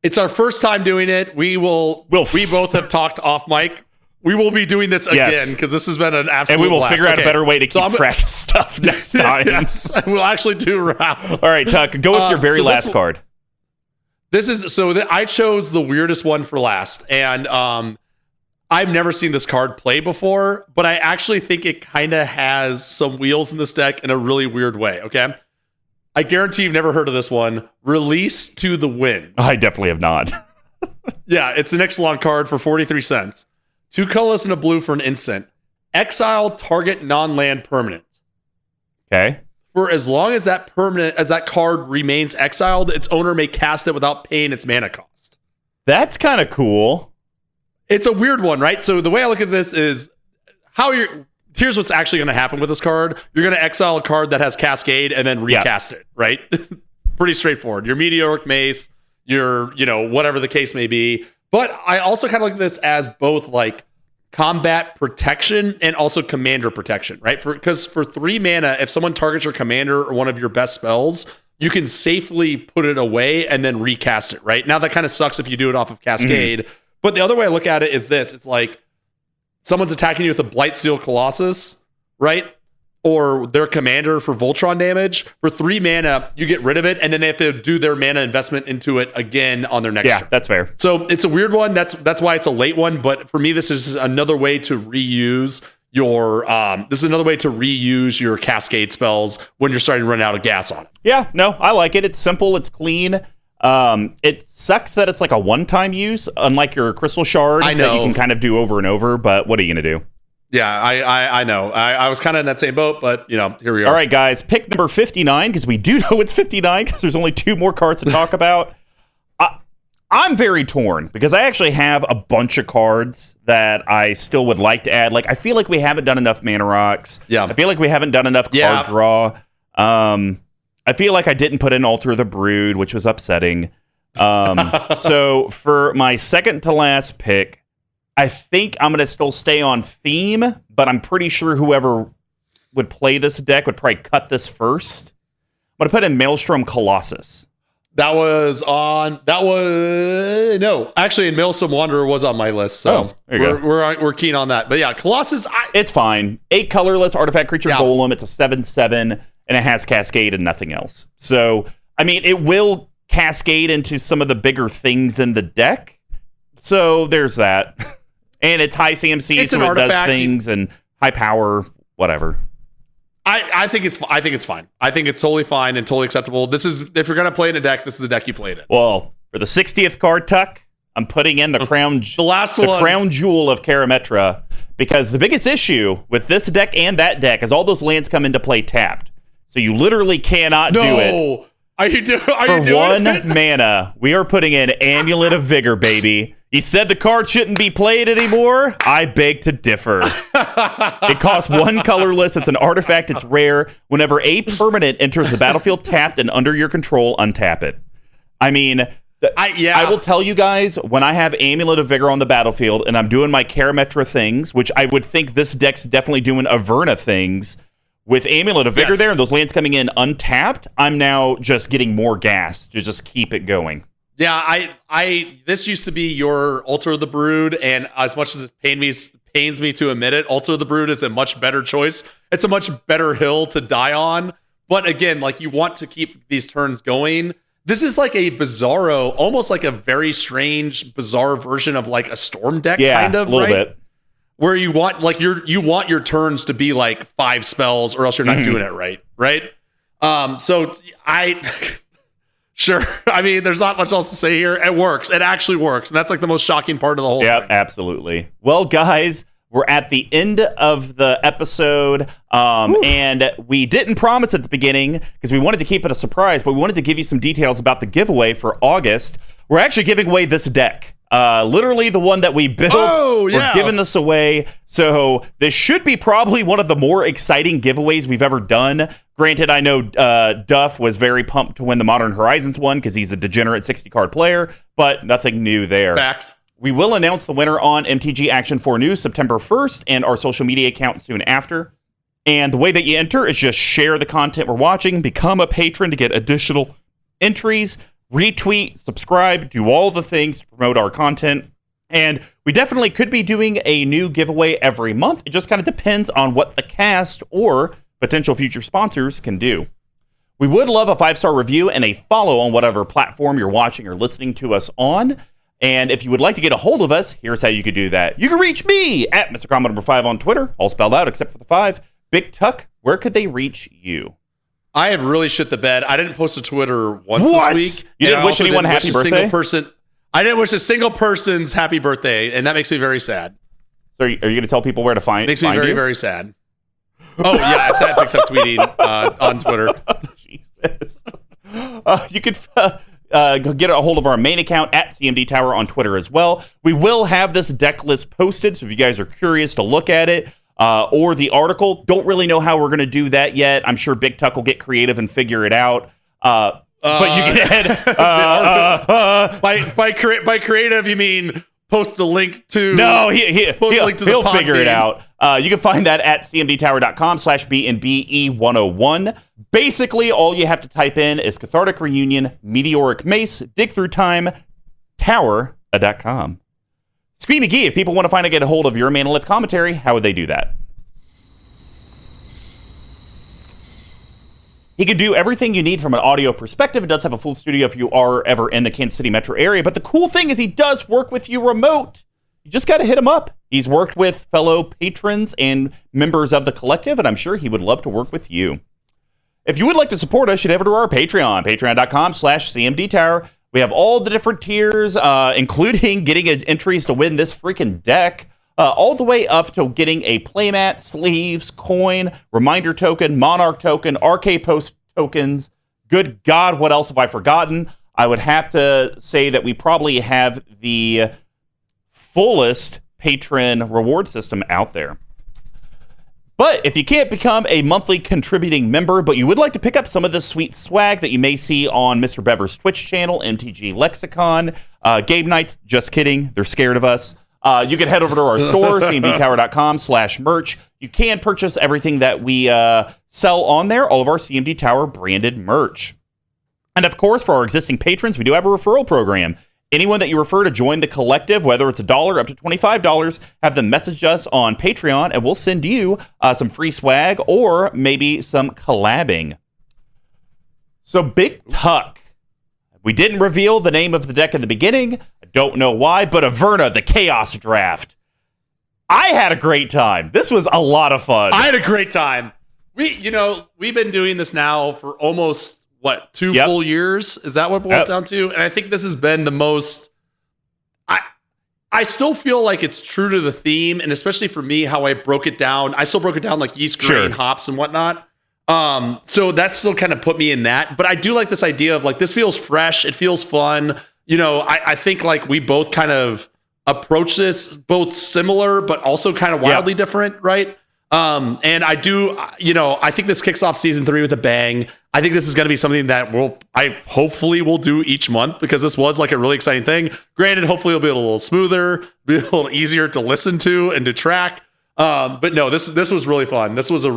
It's our first time doing it. We both have talked off mic. We will be doing this again because this has been an absolute And we will blast. figure out a better way to keep track of stuff next time. Yes, we'll actually do a wrap. All right, Tuck, go with your very last card. I chose the weirdest one for last, and I've never seen this card play before, but I actually think it kind of has some wheels in this deck in a really weird way, okay? I guarantee you've never heard of this one. Release to the Wind. I definitely have not. Yeah, it's an Ixalan card for 43 cents. 2 colorless and a blue for an instant. Exile target non-land permanent. Okay. For as long as that card remains exiled, its owner may cast it without paying its mana cost. That's kind of cool. It's a weird one, right? So the way I look at this is here's what's actually going to happen with this card. You're going to exile a card that has Cascade and then recast it, right? Pretty straightforward. Your Meteoric Mace, your, whatever the case may be. But I also kind of look at this as both like combat protection and also commander protection, right? Because for 3 mana, if someone targets your commander or one of your best spells, you can safely put it away and then recast it, right? Now that kind of sucks if you do it off of Cascade. But the other way I look at it is this. It's like someone's attacking you with a Blightsteel Colossus, right? Or their commander for Voltron damage. For 3 mana, you get rid of it, and then they have to do their mana investment into it again on their next turn. Yeah, that's fair. So it's a weird one. That's why it's a late one. But for me, this is another way to reuse your Cascade spells when you're starting to run out of gas on it. Yeah, no, I like it. It's simple. It's clean. It sucks that it's like a one-time use, unlike your Crystal Shard that you can kind of do over and over. But what are you gonna do? Yeah, I know. I was kind of in that same boat, but here we are. All right, guys, pick number 59 because we do know it's 59 because there's only 2 more cards to talk about. I'm very torn because I actually have a bunch of cards that I still would like to add. Like, I feel like we haven't done enough mana rocks. Yeah. I feel like we haven't done enough card draw. I feel like I didn't put in Altar of the Brood, which was upsetting. So for my second to last pick, I think I'm going to still stay on theme, but I'm pretty sure whoever would play this deck would probably cut this first. I'm going to put in Maelstrom Colossus. Actually, Maelstrom Wanderer was on my list, so we're keen on that. But yeah, Colossus, it's fine. 8 colorless artifact creature golem. It's a 7/7, and it has Cascade and nothing else. So, I mean, it will cascade into some of the bigger things in the deck. So there's that. And it's high CMC, so it does things, and high power, whatever. I think it's fine. I think it's totally fine and totally acceptable. This is, if you're gonna play in a deck, this is the deck you played in. Well, for the 60th card, Tuck, I'm putting in the crown, the last the one, crown jewel of Karametra, Because the biggest issue with this deck and that deck is all those lands come into play tapped. So you literally cannot do it. Are you doing For one mana, we are putting in Amulet of Vigor, baby. He said the card shouldn't be played anymore. I beg to differ. It costs 1 colorless. It's an artifact. It's rare. Whenever a permanent enters the battlefield tapped and under your control, untap it. I mean, I will tell you guys, when I have Amulet of Vigor on the battlefield and I'm doing my Karametra things, which I would think this deck's definitely doing Averna things, with Amulet of Vigor there and those lands coming in untapped, I'm now just getting more gas to just keep it going. Yeah, this used to be your Altar of the Brood, and as much as it pains me to admit it, Altar of the Brood is a much better choice. It's a much better hill to die on. But again, like, you want to keep these turns going. This is like a bizarro, almost like a very strange, bizarre version of like a Storm deck, kind of, a little bit. Where you want like you want your turns to be like 5 spells, or else you're not doing it right. So sure. I mean, there's not much else to say here. It works. It actually works, and that's like the most shocking part of the whole thing. Yeah, absolutely. Well, guys, we're at the end of the episode, and we didn't promise at the beginning because we wanted to keep it a surprise, but we wanted to give you some details about the giveaway for August. We're actually giving away this deck. Literally the one that we built. We're giving this away. So this should be probably one of the more exciting giveaways we've ever done. Granted, I know Duff was very pumped to win the Modern Horizons one because he's a degenerate 60-card player, but nothing new there. Facts. We will announce the winner on MTG Action 4 News September 1st and our social media account soon after. And the way that you enter is just share the content we're watching, become a patron to get additional entries, retweet, subscribe, do all the things to promote our content. And we definitely could be doing a new giveaway every month. It just kind of depends on what the cast or potential future sponsors can do. We would love a 5-star review and a follow on whatever platform you're watching or listening to us on. And if you would like to get a hold of us, here's how you could do that. You can reach me at Mr. Comma number 5 on Twitter, all spelled out except for the 5. Big Tuck, where could they reach you? I have really shit the bed. I didn't post to Twitter once this week. You didn't wish anyone happy birthday? I didn't wish a single person's happy birthday, and that makes me very sad. So are you going to tell people where to find you? Makes me very, very sad. Oh, yeah, it's at Big Tuck Tweeting on Twitter. Jesus. You could go get a hold of our main account at CMD Tower on Twitter as well. We will have this deck list posted, so if you guys are curious to look at it, or the article, don't really know how we're going to do that yet. I'm sure Big Tuck will get creative and figure it out. But you can head... by creative, you mean post a link to... No, he'll figure it out. You can find that at cmdtower.com/BNBE101. Basically, all you have to type in is Cathartic Reunion, Meteoric Mace, Dig Through Time, Tower.com. Screamy Gee, if people want to find and get a hold of your Manolith commentary, how would they do that? He can do everything you need from an audio perspective. It does have a full studio if you are ever in the Kansas City metro area. But the cool thing is he does work with you remote. You just got to hit him up. He's worked with fellow patrons and members of the collective, and I'm sure he would love to work with you. If you would like to support us, you should head over to our Patreon, patreon.com/CMDTower. We have all the different tiers, including getting entries to win this freaking deck, all the way up to getting a playmat, sleeves, coin, reminder token, monarch token, RK post tokens. Good God, what else have I forgotten? I would have to say that we probably have the fullest patron reward system out there. But if you can't become a monthly contributing member, but you would like to pick up some of the sweet swag that you may see on Mr. Bever's Twitch channel, MTG Lexicon, Game Nights, just kidding, they're scared of us. You can head over to our store, cmdtower.com/merch. You can purchase everything that we sell on there, all of our CMD Tower branded merch. And of course, for our existing patrons, we do have a referral program. Anyone that you refer to join the collective, whether it's $1 up to $25, have them message us on Patreon, and we'll send you some free swag or maybe some collabing. So Big Tuck. We didn't reveal the name of the deck in the beginning. I don't know why, but Averna, the Chaos Draft. I had a great time. This was a lot of fun. I had a great time. We've been doing this now for almost... 2 full years? Is that what it boils down to? And I think this has been the most... I still feel like it's true to the theme, and especially for me, how I broke it down. I still broke it down like yeast, grain, hops, and whatnot. So that still kind of put me in that. But I do like this idea of like, this feels fresh. It feels fun. You know, I think like we both kind of approach this both similar, but also kind of wildly different, right? And I do, you know, I think this kicks off season 3 with a bang. I think this is going to be something that I hopefully will do each month, because this was like a really exciting thing. Granted, hopefully it'll be a little smoother, be a little easier to listen to and to track. But no, this was really fun. This was a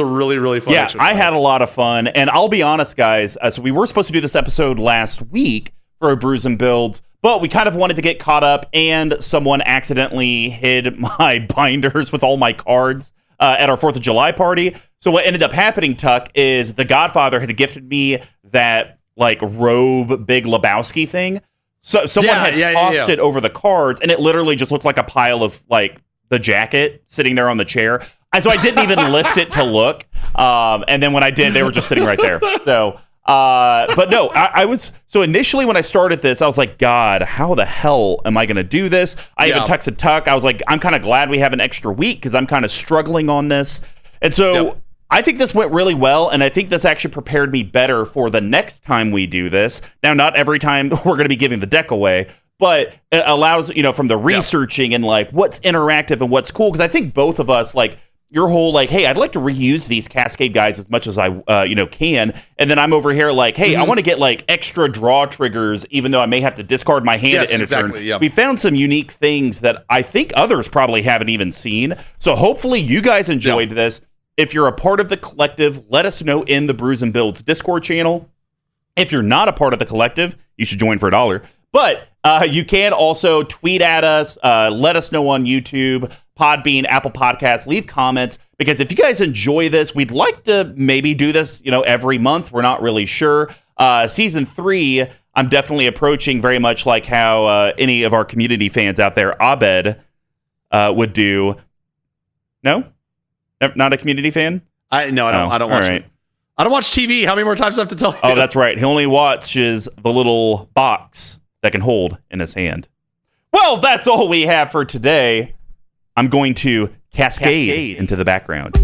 really, really fun exercise. I had a lot of fun, and I'll be honest, guys. So we were supposed to do this episode last week for a Brews and Builds, but we kind of wanted to get caught up, and someone accidentally hid my binders with all my cards at our 4th of July party. So what ended up happening, Tuck, is the Godfather had gifted me that like robe Big Lebowski thing. So someone had tossed it over the cards, and it literally just looked like a pile of like the jacket sitting there on the chair. So I didn't even lift it to look. And then when I did, they were just sitting right there. So, but no, I was, so initially when I started this, I was like, God, how the hell am I going to do this? I even texted Tuck. I was like, I'm kind of glad we have an extra week, because I'm kind of struggling on this. And so I think this went really well, and I think this actually prepared me better for the next time we do this. Now, not every time we're going to be giving the deck away, but it allows, you know, from the researching and like what's interactive and what's cool. Because I think both of us, like your whole like, hey, I'd like to reuse these Cascade guys as much as I can. And then I'm over here like, hey, I want to get like extra draw triggers, even though I may have to discard my hand in a turn. Yeah. We found some unique things that I think others probably haven't even seen. So hopefully you guys enjoyed this. If you're a part of the collective, let us know in the Brews and Builds Discord channel. If you're not a part of the collective, you should join for $1. But you can also tweet at us, let us know on YouTube, Podbean, Apple Podcasts, leave comments, because if you guys enjoy this, we'd like to maybe do this, you know, every month. We're not really sure. Season 3, I'm definitely approaching very much like how any of our community fans out there, Abed, would do. No? Not a community fan? I don't watch it. I don't watch TV. How many more times do I have to tell you? Oh, that's right. He only watches the little box that can hold in his hand. Well, that's all we have for today. I'm going to cascade into the background.